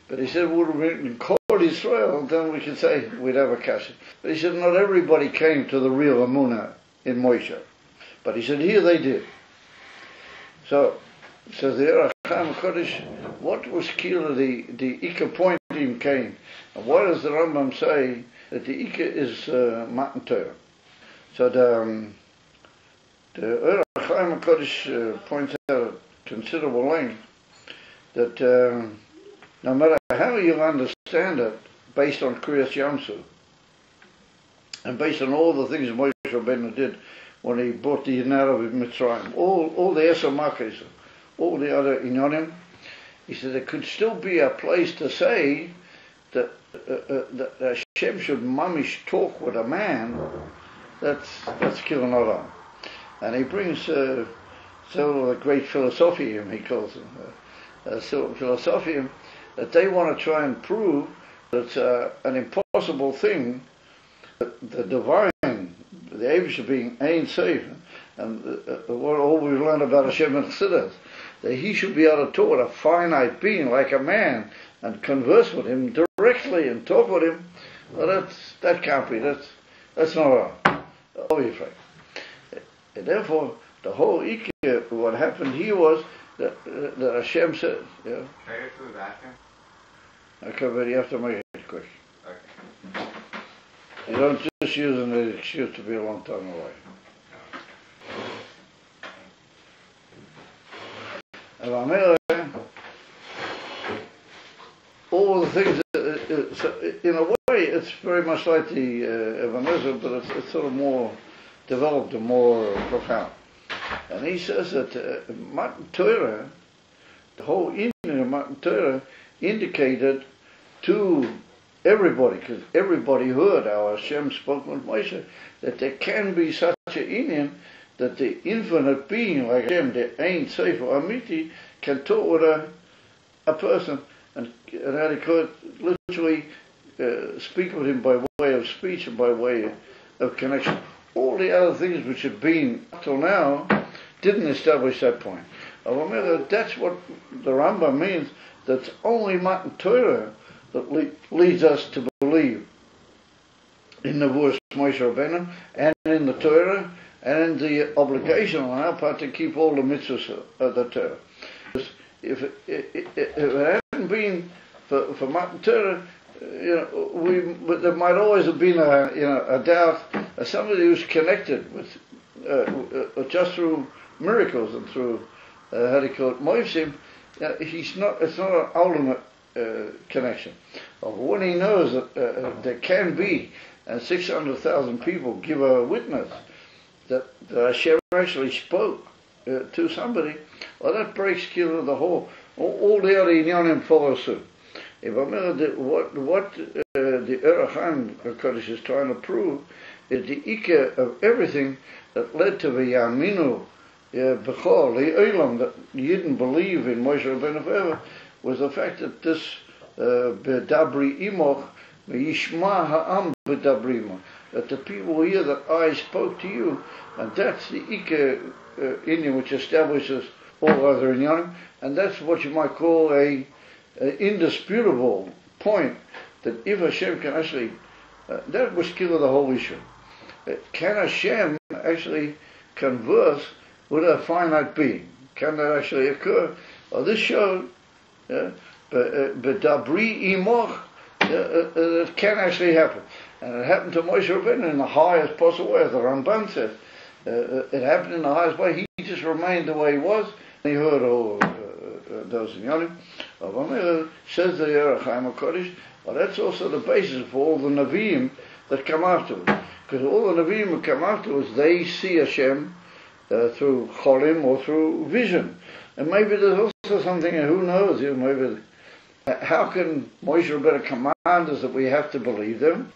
But he said it would have written Kol Israel, then we could say we'd have a kasha. But he said not everybody came to the real Amunah in Moshe. But he said here they did. So says the Erachaim Kodesh, what was Kila, the Ika point in Cain? And why does the Rambam say that the Ika is Matan Torah? So the Erachaim Kodesh points out at considerable length that no matter how you understand it, based on Kriyas Yamsuf, and based on all the things Moshe Rabbeinu did when he brought the Yidden out of Mitzrayim, all the Eser Makos, all the other Inyanim, he said there could still be a place to say that Hashem should mamish talk with a man. That's killing Olam. And he brings so a great philosophium, he calls them, philosophium, that they want to try and prove that it's an impossible thing that the divine, the Eivisha being Ein Sof, and what all we've learned about Hashem and Chassidus, that he should be able to talk with a finite being like a man and converse with him directly and talk with him. Well, that can't be. That's not right. Obviously. And therefore, the whole Ikea, what happened here was that Hashem said, yeah. Can I go to the bathroom? Okay, but you have to make it quick. Okay. You don't just use an excuse to be a long time away. And all the things, so in a way, it's very much like the Ebenezer, but it's sort of more developed and more profound. And he says that Matan Torah, the whole Indian of Matan Torah, indicated to everybody, because everybody heard how Hashem spoke with Moshe, that there can be such an Indian, that the infinite being like Hashem, the Ein Sof Amiti, can talk with a person, and how they call it, literally speak with him by way of speech and by way of connection. All the other things which had been up till now didn't establish that point. That's what the Rambam means. That's only Matan Torah that leads us to believe in the V'us Moshe Rabbeinu and in the Torah and in the obligation on our part to keep all the mitzvahs of the Torah. If it hadn't been for Matan Torah, there might always have been a doubt. Somebody who's connected with just through miracles and through how do you call it, moifsim, it's not an ultimate connection. But when he knows that there can be, and 600,000 people give a witness that Hashem actually spoke to somebody, well, that breaks killer the whole. All the other inyanim follow suit. If I remember what the Erechim Kodesh is trying to prove is the ikah of everything that led to the Yaminu B'chol, the Olam, that you didn't believe in Moshe Rabbeinu forever, was the fact that this B'dabri Imoch, Yishma Ha'am B'dabri Imoch, that the people hear that I spoke to you, and that's the ikah Inyan which establishes all other Inyanim, and that's what you might call a indisputable point, that if Hashem can actually, that was killer the whole issue. Can Hashem actually converse with a finite being? Can that actually occur? Well, this showed, but Dabri Imoch, it can actually happen. And it happened to Moshe Rabbeinu in the highest possible way, as the Ramban says. It happened in the highest way. He just remained the way he was. He heard all those inyanim. Says the Yerachim HaKodesh, well, that's also the basis for all the Nevi'im that come afterwards. Because all the Nevi'im that come afterwards, they see Hashem through Cholim or through vision. And maybe there's also something, who knows, maybe, how can Moshe Rabbeinu command us that we have to believe them?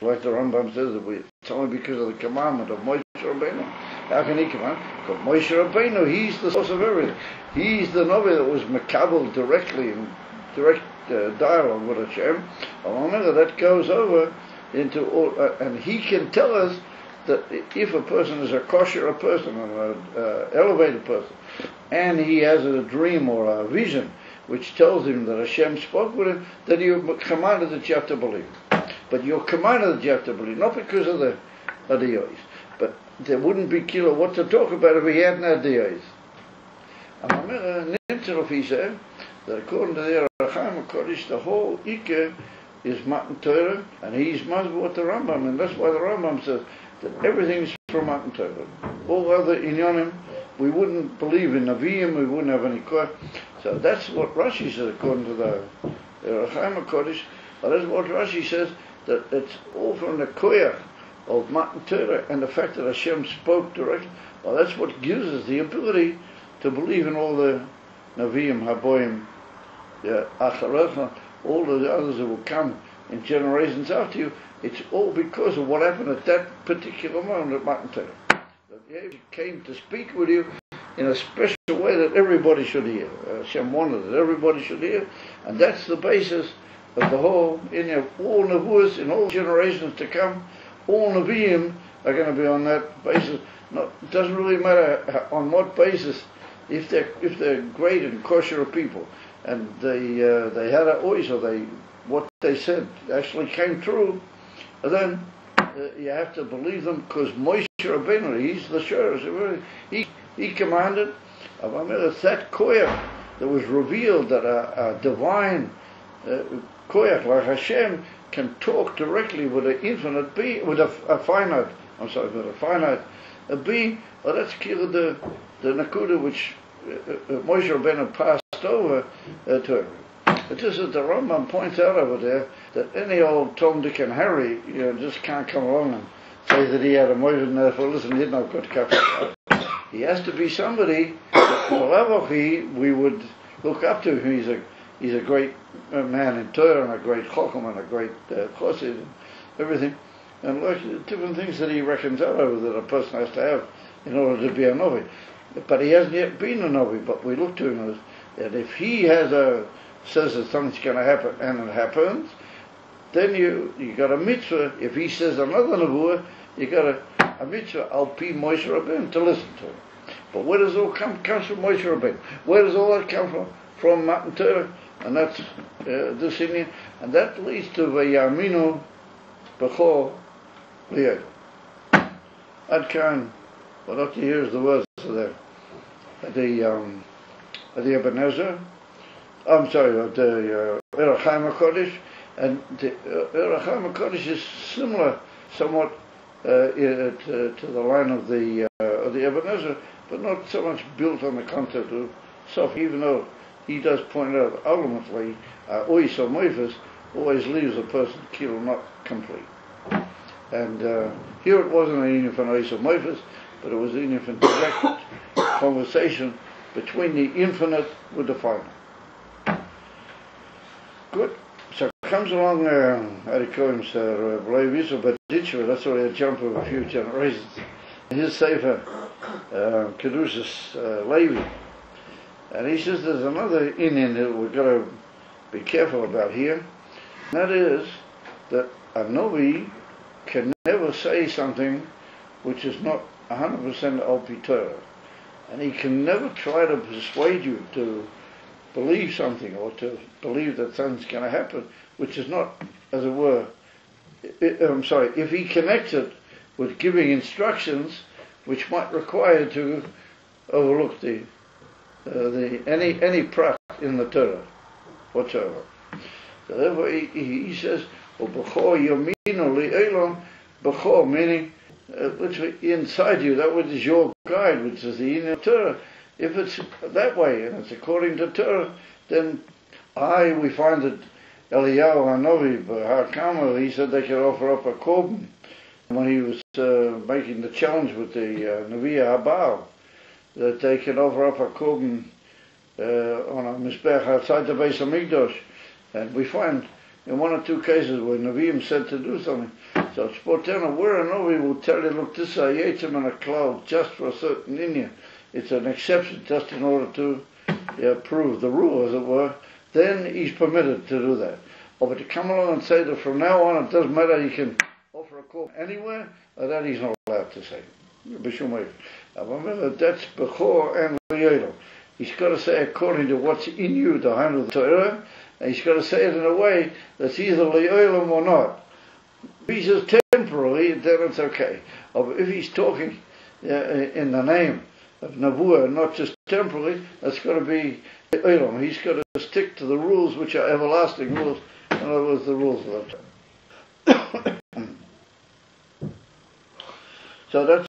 Like the Rambam says, that it's only because of the commandment of Moshe Rabbeinu. How can he command? Because Moshe Rabbeinu, he's the source of everything. He's the Navi that was makabel directly in direct dialogue with Hashem. And that goes over into all, and he can tell us that if a person is a kosher person or an elevated person, and he has a dream or a vision which tells him that Hashem spoke with him, then you're commanded that you have to believe. But you're commanded that you have to believe, not because of the Yos, but there wouldn't be killer what to talk about if he hadn't had the Yos. And Nimtzerov, he said that according to the Yerachim HaKodesh, the whole Ikeh is Matan Torah, and he's mazbeh with the Rambam, and that's why the Rambam says that everything is from Matan Torah. All other inyanim, we wouldn't believe in Nevi'im, we wouldn't have any koach. So that's what Rashi says according to the Yerachim HaKodesh. But that's what Rashi says, that it's all from the koach of Matan Torah and the fact that Hashem spoke directly. Well, that's what gives us the ability to believe in all the Nevi'im, Haboim, Acharecha, all the others that will come in generations after you. It's all because of what happened at that particular moment at Matan Torah. That he came to speak with you in a special way that everybody should hear. Hashem wanted that everybody should hear, and that's the basis of the whole, all Nevuos in all generations to come, all Nevi'im are going to be on that basis. It doesn't really matter on what basis, if they're great and kosher people, and they had a ois, or what they said actually came true, then you have to believe them, because Moshe Rabbeinu, he's the Shir, he commanded. It's that koyach that was revealed, that a divine koyach like Hashem can talk directly with an infinite being, with a finite being. Well, that's the nakuda which Moshe Rabbeinu passed over to him. It is that the Rambam points out over there that any old Tom, Dick and Harry, just can't come along and say that he had a Moshe, and therefore, listen, he didn't have good kappa. He has to be somebody that we would look up to. He's a great man in Torah, and a great chokhmah, and a great chosid, and everything, and like different things that he reckons out over that a person has to have in order to be a novi. But he hasn't yet been a novi. But we look to him as that if he says that something's going to happen and it happens, then you got a mitzvah. If he says another nevuah, you got a mitzvah al pi Moshe Rabbeinu to listen to him. But where does it all come? Comes from Moshe Rabbeinu. Where does all that come from? From Matan Torah, and that's this Indian, and that leads to vayaminu b'chol liyad. Ad kan, what up to here is the words of the Ebenezer. I'm sorry, the Erachaim HaKodesh, and the Erachaim HaKodesh is similar, somewhat to the line of the Ebenezer, but not so much built on the concept of self, even though he does point out ultimately, ois or moifas always leaves a person kilo not complete. And here it wasn't a union for ois or moifas, but it was a union for direct conversation between the infinite with the finite. Good. So comes along Arikoim's Yisro, but Yisro, that's already a jump of a few generations. His Sefer, Kedushas Levi. And he says there's another Indian that we've got to be careful about here. And that is that a Novi can never say something which is not 100% al-pi Torah. And he can never try to persuade you to believe something or to believe that something's going to happen, which is not, as it were, if he connects it with giving instructions which might require to overlook any prat in the Torah whatsoever. So therefore he says, "B'chor yaminu li'elam," b'chor meaning literally inside you, that which is your guide, which is the inner Torah. If it's that way and it's according to Torah, then we find that Eliyahu Hanavi, Hakama, he said they could offer up a korban when he was making the challenge with the Neviah Habal, that they can offer up a korban on a mizbech outside the Beis Hamikdash. And we find in one or two cases where Nevi'im said to do something. So it's important where a Nevi will tell you, look, this is a yetzim and a cloud just for a certain Indian. It's an exception just in order to prove the rule, as it were. Then he's permitted to do that. But to come along and say that from now on it doesn't matter, he can offer a korban anywhere, that he's not allowed to say. That's bechor and li'elam. He's got to say according to what's in you, the hand of the Torah, and he's got to say it in a way that's either li'elam or not. If he says temporarily, then it's okay. But if he's talking in the name of Nevuah, not just temporarily, that's got to be li'elam. He's got to stick to the rules which are everlasting rules, in other words, the rules of the Torah. So that's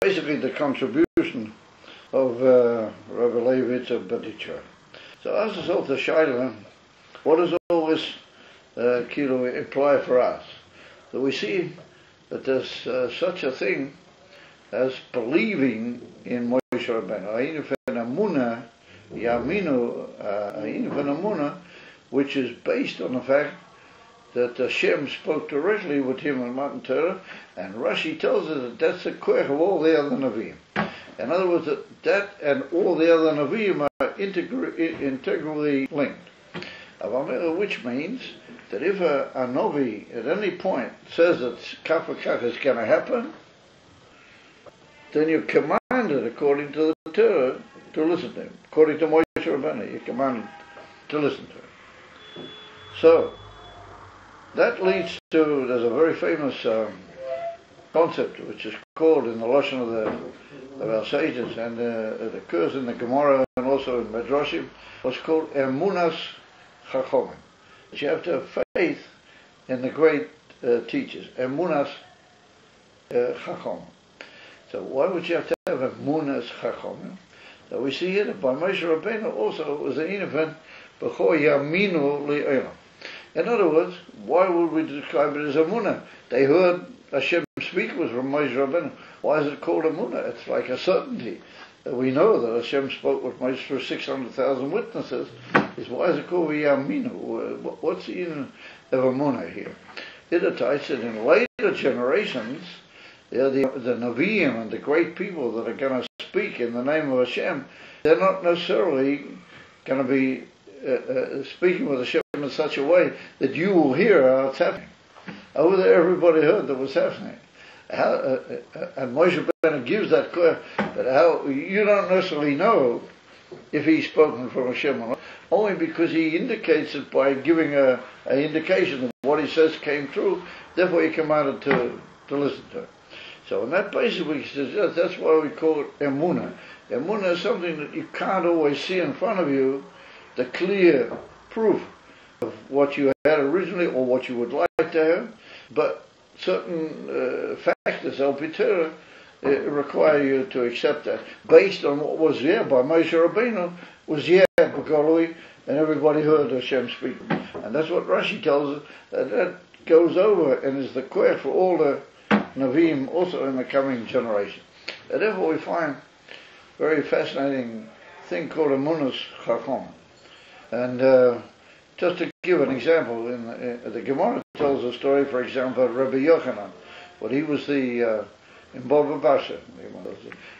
basically the contribution of Rabbi Leibovitz of Berditcher. So as a sort of Shaila, what does all this imply for us? That we see that there's such a thing as believing in Moshe Rabbeinu, which is based on the fact that Hashem spoke directly with him in Matan Torah, and Rashi tells us that that's the koach of all the other Nevi'im. In other words, that and all the other Nevi'im are integrally linked. Which means that if a Novi at any point says that kach is going to happen, then you're commanded according to the Torah to listen to him. According to Moshe Rabbeinu, you're commanded to listen to him. So that leads to, there's a very famous concept which is called in the Lashon of our sages, and it occurs in the Gemara and also in Midrashim, what's called emunas chachomim. You have to have faith in the great teachers, emunas chachomim. So why would you have to have emunas chachomim? So we see here that by Moshe Rabbeinu also it was an infant b'chor yaminu li'olam. In other words, why would we describe it as emunah? They heard Hashem speak was from Moshe Rabbeinu. Why is it called emunah? It's like a certainty. We know that Hashem spoke with Moshe for 600,000 witnesses. Why is it called Yaminu? What's the meaning of emunah here? Hittites said in later generations, the Nevi'im and the great people that are going to speak in the name of Hashem, they're not necessarily going to be speaking with Hashem in such a way that you will hear how it's happening. Over there, everybody heard that was happening. And Moshe Rabbeinu gives that clear, but how you don't necessarily know if he's spoken from Hashem or not, only because he indicates it by giving an indication that what he says came true. Therefore, he commanded to listen to it. So on that basis, we suggest that's why we call it emunah. Emunah is something that you can't always see in front of you, the clear proof of what you had originally or what you would like to have, but certain factors, al-pitera, require you to accept that, based on what was there by Moshe Rabbeinu, was b'Klalli, and everybody heard Hashem speak. And that's what Rashi tells us, that goes over and is the queer for all the Navim also in the coming generation. And therefore we find a very fascinating thing called Emunus Chacham. And just to give an example, in the Gemara tells a story, for example, of Rabbi Yochanan. Well, he was the in Bava Basra.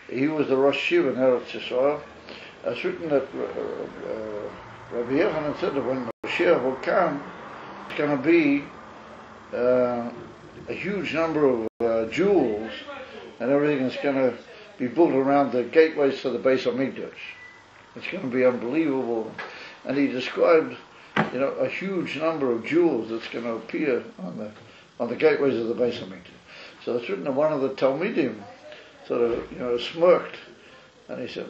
He was the Rosh Shiva in Eretz Yisro. It's written that Rabbi Yochanan said that when Mashiach will come, it's going to be a huge number of jewels, and everything is going to be built around the gateways to the Beis HaMikdash. It's going to be unbelievable. And he described, a huge number of jewels that's going to appear on the gateways of the Beis HaMikdash. So it's written that one of the Talmidim sort of, smirked, and he said,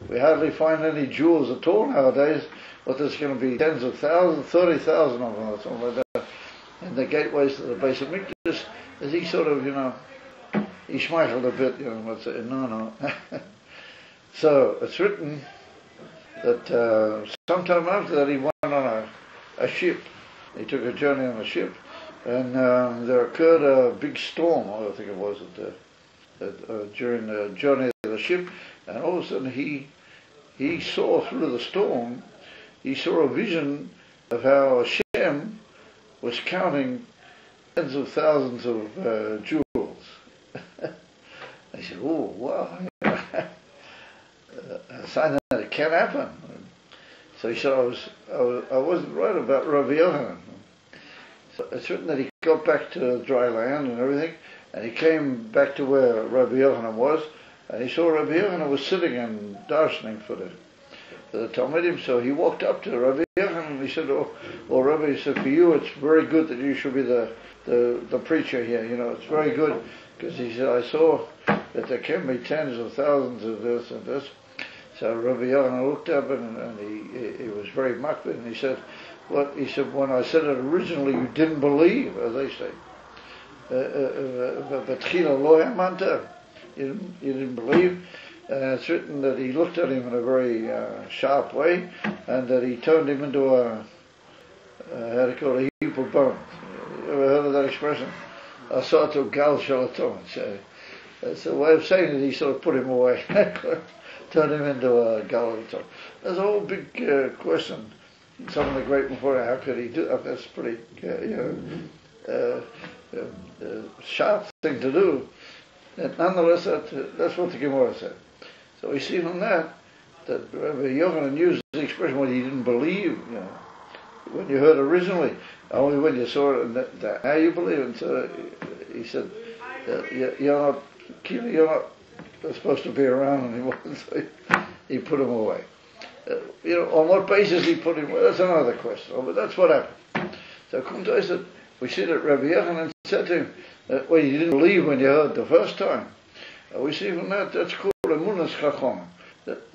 we hardly find any jewels at all nowadays, but there's going to be tens of thousands, 30,000 of them or something like that, in the gateways to the Beis HaMikdash. As he sort of, he smiled a bit, and say, no. So it's written that sometime after that he went on a ship. He took a journey on a ship, and there occurred a big storm, I think it was, during the journey of the ship, and all of a sudden he saw through the storm, he saw a vision of how Hashem was counting tens of thousands of jewels. He said, oh, wow, a sign that it can happen. So he said, I wasn't right about Rabbi Yochanan. So it's written that he got back to dry land and everything, and he came back to where Rabbi Yochanan was, and he saw Rabbi Yochanan was sitting and darshaning for the Talmidim. So he walked up to Rabbi Yochanan and he said, oh Rabbi, he said, for you it's very good that you should be the preacher here, it's very good, because he said, I saw that there can be tens of thousands of this and this. So Rabbi Yochanan looked up and he was very makbid, and he said, what? He said, when I said it originally, you didn't believe, as they say. You didn't believe. And it's written that he looked at him in a very sharp way, and that he turned him into a heap of bones. You ever heard of that expression? Asato gal shalaton. That's the way of saying it. He sort of put him away, turned him into a gal shalaton. There's a whole big question. Some of the great before, how could he do that? That's pretty, sharp thing to do. And nonetheless, that's what the Gemara said. So we see from that Rabbi Yochanan used the expression when he didn't believe, when you heard originally, only when you saw it, and how you believe. And so he said, you're not supposed to be around anymore. So he put him away. On what basis he put him away, that's another question. But that's what happened. So Kumtai said, we see that Rabbi Yochanan said to him, well, you didn't believe when you heard the first time. We see from that's called Emunus Chacham.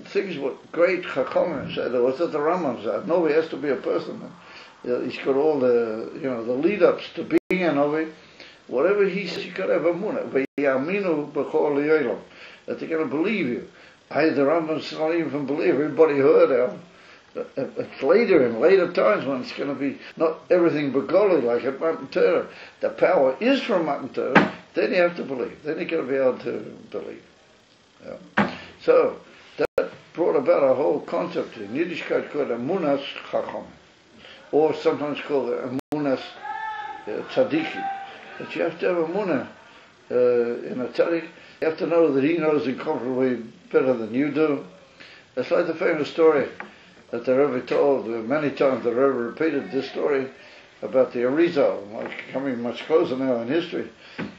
Things what great Chacham said, or what the Rambam said. Nobody has to be a person. He's got all the lead-ups to being a Novi. Whatever he says, you got to have Emunah. That they're going to believe you. The Rambam's not even believe. Everybody heard how. It's later, in later times, when it's going to be not everything begoli like at Matan Torah. The power is from Matan Torah. Then you have to believe. Then you're going to be able to believe. Yeah. So that brought about a whole concept in Yiddishkeit called Emunas Chacham, or sometimes called Emunas Tzadiki. That you have to have Emunah in a tzaddik. You have to know that he knows incomparably better than you do. It's like the famous story. that the Rebbe told many times. The Rebbe repeated this story about the Arizal, coming much closer now in history.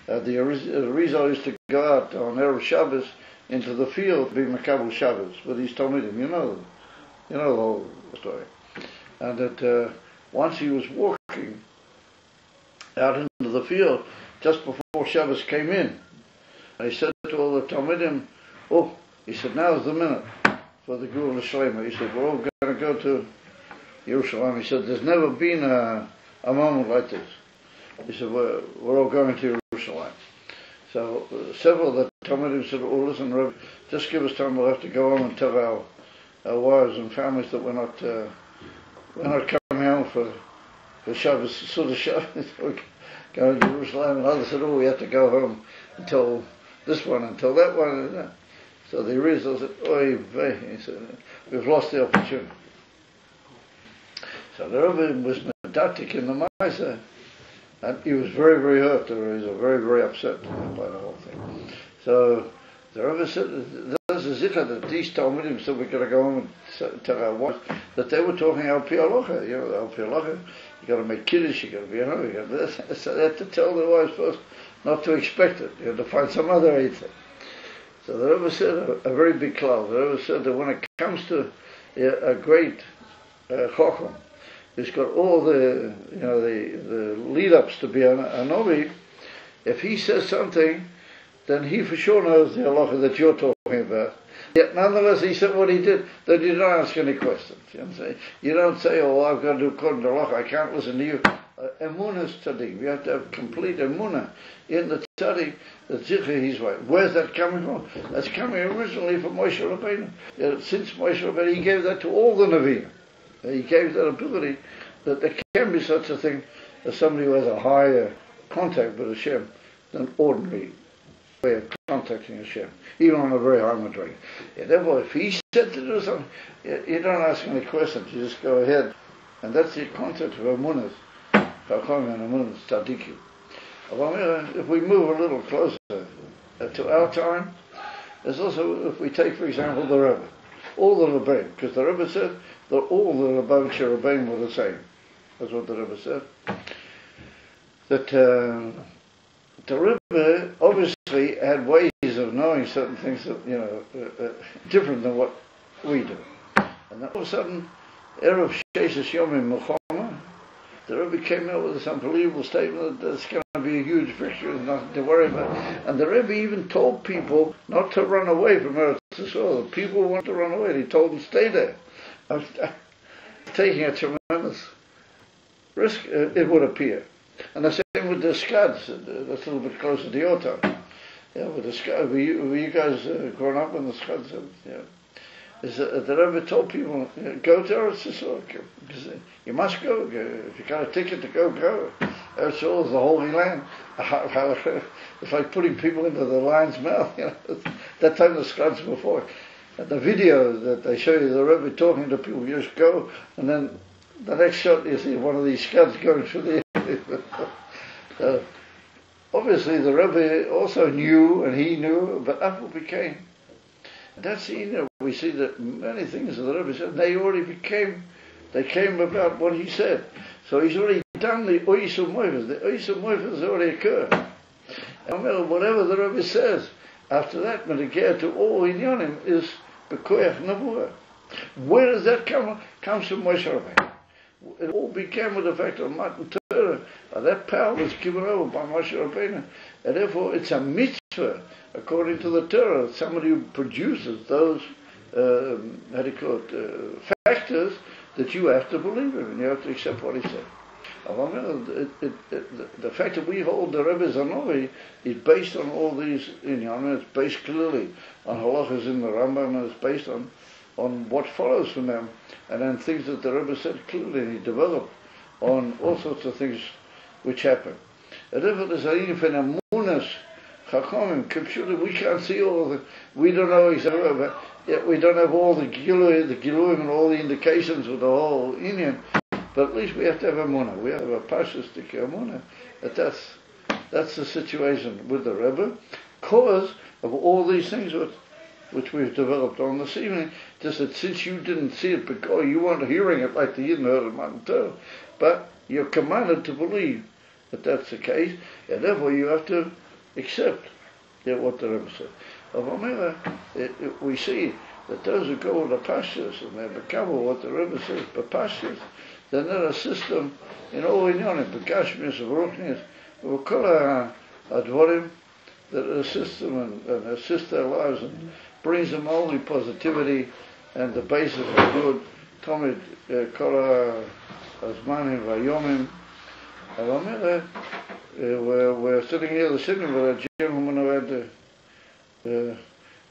The Arizal used to go out on Erev Shabbos into the field to be Makabel Shabbos with his Talmidim. You know the whole story. And that once he was walking out into the field just before Shabbos came in, and he said to all the Talmidim, he said, now's the minute for the Gula Shlema. He said, we're all going to go to Yerushalayim. He said, there's never been a moment like this. He said, we're all going to Yerushalayim. So several of the Talmidim said, listen, Rebbe, just give us time, we'll have to go home and tell our wives and families that we're not coming home for Shabbos, sort of Shabbos, we're going to Jerusalem. And others said, we have to go home until this one, until that one. So the Arizal said, oy vey, he said, we've lost the opportunity. So the Rebbe was medactic in the Maisa, and he was very, very hurt. The Arizal, very, very upset by the whole thing. So the Rebbe said, there's a zikr that these Talmudim said we're going to go home and tell our wives that they were talking Al Pi Halacha. Al Pi Halacha, you got to make kiddush, you got to be you got this. So they had to tell the wives first not to expect it. You had to find some other eitzah. So the Rebbe said a very big cloud. The Rebbe said that when it comes to a great chacham, who's got all the lead-ups to be a Novi, if he says something, then he for sure knows the halacha that you're talking about. Yet nonetheless, he said what he did, then you don't ask any questions. You don't say, I've got to do according to halacha, I can't listen to you. Emunah is tzaddik. We have to have complete emunah in the tzaddik, the zikr he's right. Where's that coming from? That's coming originally from Moshe Rabbeinu. Since Moshe Rabbeinu, he gave that to all the Nevi'im. He gave that ability that there can be such a thing as somebody who has a higher contact with Hashem than ordinary way of contacting Hashem, even on a very high madriga. Therefore, if he said to do something, you don't ask any questions, you just go ahead. And that's the concept of emunah. If we move a little closer to our time, there's also, if we take, for example, the Rebbe, all the Rebbeim, because the Rebbe said that all the Rebbeim were the same. That's what the Rebbe said. That the Rebbe obviously had ways of knowing certain things that, different than what we do. And then all of a sudden, Erev Sheshes Yomim Mechama, the Rebbe came out with this unbelievable statement that there's going to be a huge victory, there's nothing to worry about. And the Rebbe even told people not to run away from Eretz Yisrael. People want to run away. He told them stay there. Taking a tremendous risk, it would appear. And the same with the Scads. That's a little bit closer to your time. Yeah, with the Scads. Were you guys growing up when the Scads? Yeah. The Rebbe told people, go to Eretz Yisrael. You must go. If you got a ticket to go, go. Eretz Yisrael is the Holy Land. It's like putting people into the lion's mouth. That time the Scads before. And the video that they show you, the Rebbe talking to people, you just go, and then the next shot you see one of these Scads going through the so, obviously the Rebbe also knew, and he knew, but Apple became. That's we see that many things that the Rebbe said, they came about what he said. So he's already done the Oisum Moifas. The Oisum Moifas has already occurred. And whatever the Rebbe says, after that, Medicare to all Inyanim is Bekoyach Nebuah. Where does that come? Comes from Moshe Rabbeinu. It all began with the fact of Matan Torah. That power was given over by Moshe Rabbeinu. And therefore it's a mitzvah, according to the Torah, somebody who produces those, factors that you have to believe in, and you have to accept what he said. The fact that we hold the Rebbe Zanovi is based on all these, it's based clearly on halachas in the Rambam, and it's based on what follows from them, and then things that the Rebbe said clearly, and he developed on all sorts of things which happen. And therefore there's a emunas chachamim, we can't see all of it, we don't know exactly, but yet we don't have all the giluim and all the indications of the whole Indian. But at least we have to have emunah. We have a Parshas to emunah. That's the situation with the Rebbe, cause of all these things which we've developed on this evening. Just that since you didn't see it because you weren't hearing it like the Yidden heard it Matan Torah, but you're commanded to believe that that's the case, and therefore you have to accept what the Rebbe said. We see that those who go with the Parshas and they become what the Rebbe says, but Parshas, then they're a system in all inyanim, Bekashmis, Ruchnis, V'kol HaDvorim, that assist them and assist their lives and brings them only positivity and the basis of good. Tomid Kol HaZmanim V'Yomim. We're sitting here listening with a gentleman who had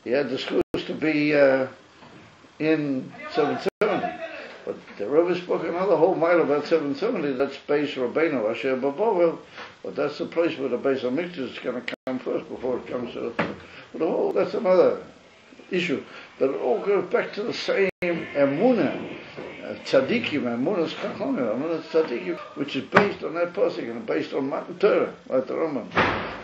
he had the schools to be in 770. But the Rebbe spoke another whole mile about 770. That's Beis Rabbeinu Asher Babovel. But that's the place where the Beis HaMikdash is going to come first before it comes to the whole. That's another issue. But it all goes back to the same Emunah, Tzadikim, Emunah's Chachamim, Emunah's Tzadikim, which is based on that pasuk and based on Matan Torah, like the Rambam.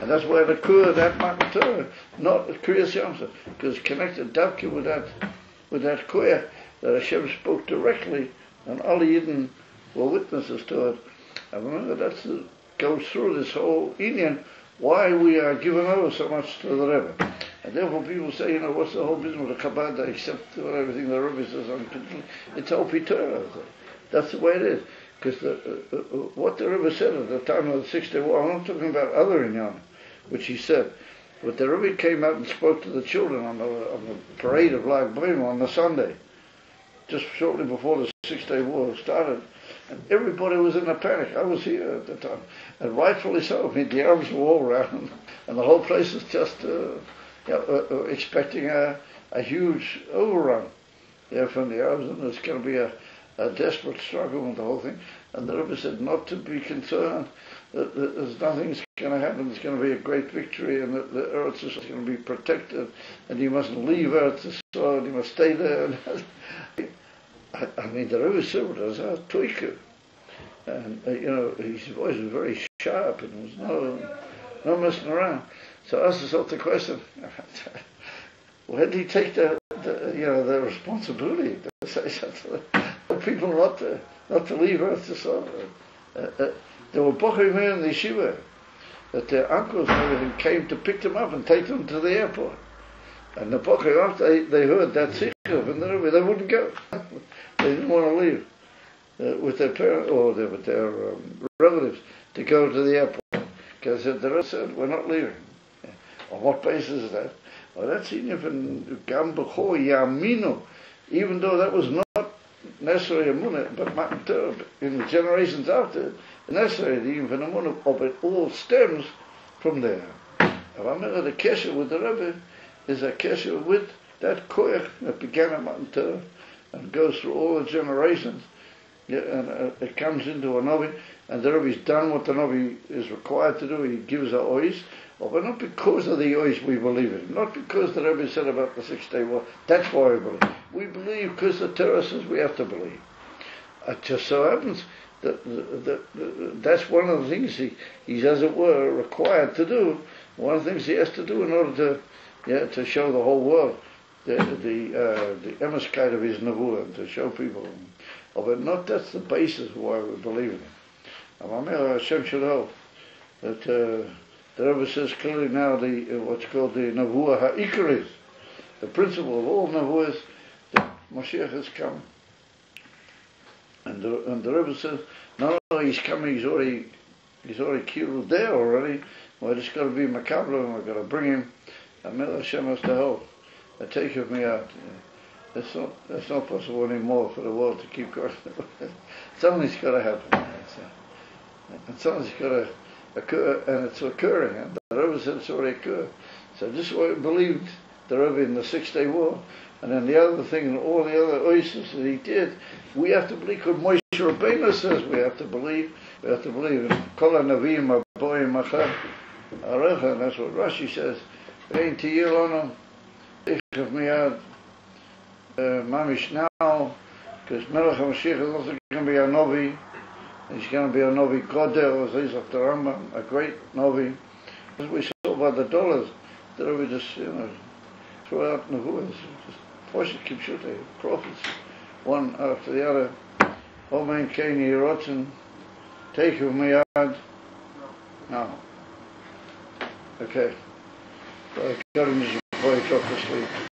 And that's why the Kur, that Matan Torah, not the Kriyas Yamsa, because it's connected Davki with that Kur that Hashem spoke directly, and all the Yidden were witnesses to it. And remember, that goes through this whole Indian, why we are giving over so much to the Rebbe. And therefore people say, what's the whole business with the Chabad? They accept everything the Rebbe says unconditionally. It's Opi Torah. That's the way it is. Because what the Rebbe said at the time of the 6th Day War, I'm not talking about other Inyan, which he said, but the Rebbe came out and spoke to the children on the parade of Lag B'Omer on the Sunday, just shortly before the 6th Day War started. And everybody was in a panic. I was here at the time. And rightfully so. I mean, the Arabs were all around. And the whole place was just expecting a huge overrun from the Arabs. And there's going to be a desperate struggle with the whole thing. And the Rebbe said not to be concerned. That there's nothing's going to happen. There's going to be a great victory. And the Eretz is going to be protected. And you mustn't leave Eretz Yisrael. You must stay there. I mean, the Rebbe said was a toiker, and his voice was very sharp, and there was no messing around. So I asked myself the question: where did he take the responsibility to say something to people not to leave Eretz Yisrael? There were bochim in the yeshiva that their uncles and everything came to pick them up and take them to the airport, and the bochim after they heard that sikh and they wouldn't go. They didn't want to leave with their parents or with their relatives to go to the airport. Because the rest said, we're not leaving. On what basis is that? Well, that's even Gam B'cho Yaminu, even though that was not necessarily a munah, but in the generations after, necessary, even for the munah, but it all stems from there. Remember, the kesher with the Rebbe is a kesher with that koyach that began at Matan Torah and goes through all the generations, and it comes into a Novi, and the Rebbe's done what the Novi is required to do. He gives a ois, but not because of the ois we believe it, not because the Rebbe said about the 6th Day War. That's why we believe. We believe because the Torah says we have to believe. It just so happens that that's one of the things he's, as it were, required to do. One of the things he has to do in order to show the whole world the emiskite of his nevuah, and to show people. But not that's the basis of why we believe in him. Hashem should hope that the Rebbe says clearly now what's called the nevuah ha'ikaris, the principle of all nevuahs, that Mashiach has come. And the Rebbe says, no, he's coming, he's already killed there already. Well, it's got to be makabla, and we've got to bring him. And Hashem has to help. Take of me out. That's not possible anymore for the world to keep going. Something's got to happen. And something's got to occur, and it's occurring. And the Rebbe said it's already occurred. So this is what we believed the Rebbe in the 6th Day War. And then the other thing, and all the other oasis that he did, we have to believe. Because Moshe Rabbeinu says we have to believe. We have to believe. Kol HaNavim Aboim Achad Arecha, and that's what Rashi says. Ein tiyir lanu ich of miyad mamish now, because Melech HaMashiach is also going to be a Novi. He's going to be a Novi Koder, as is of the Rambam, a great Novi. As we saw by the dollars, that we just, throw out nevuahs. Posh Kipshute, prophets, one after the other. Omen Kani Rotzen, take of Miyad. No. Okay. So I got him before he dropped to sleep.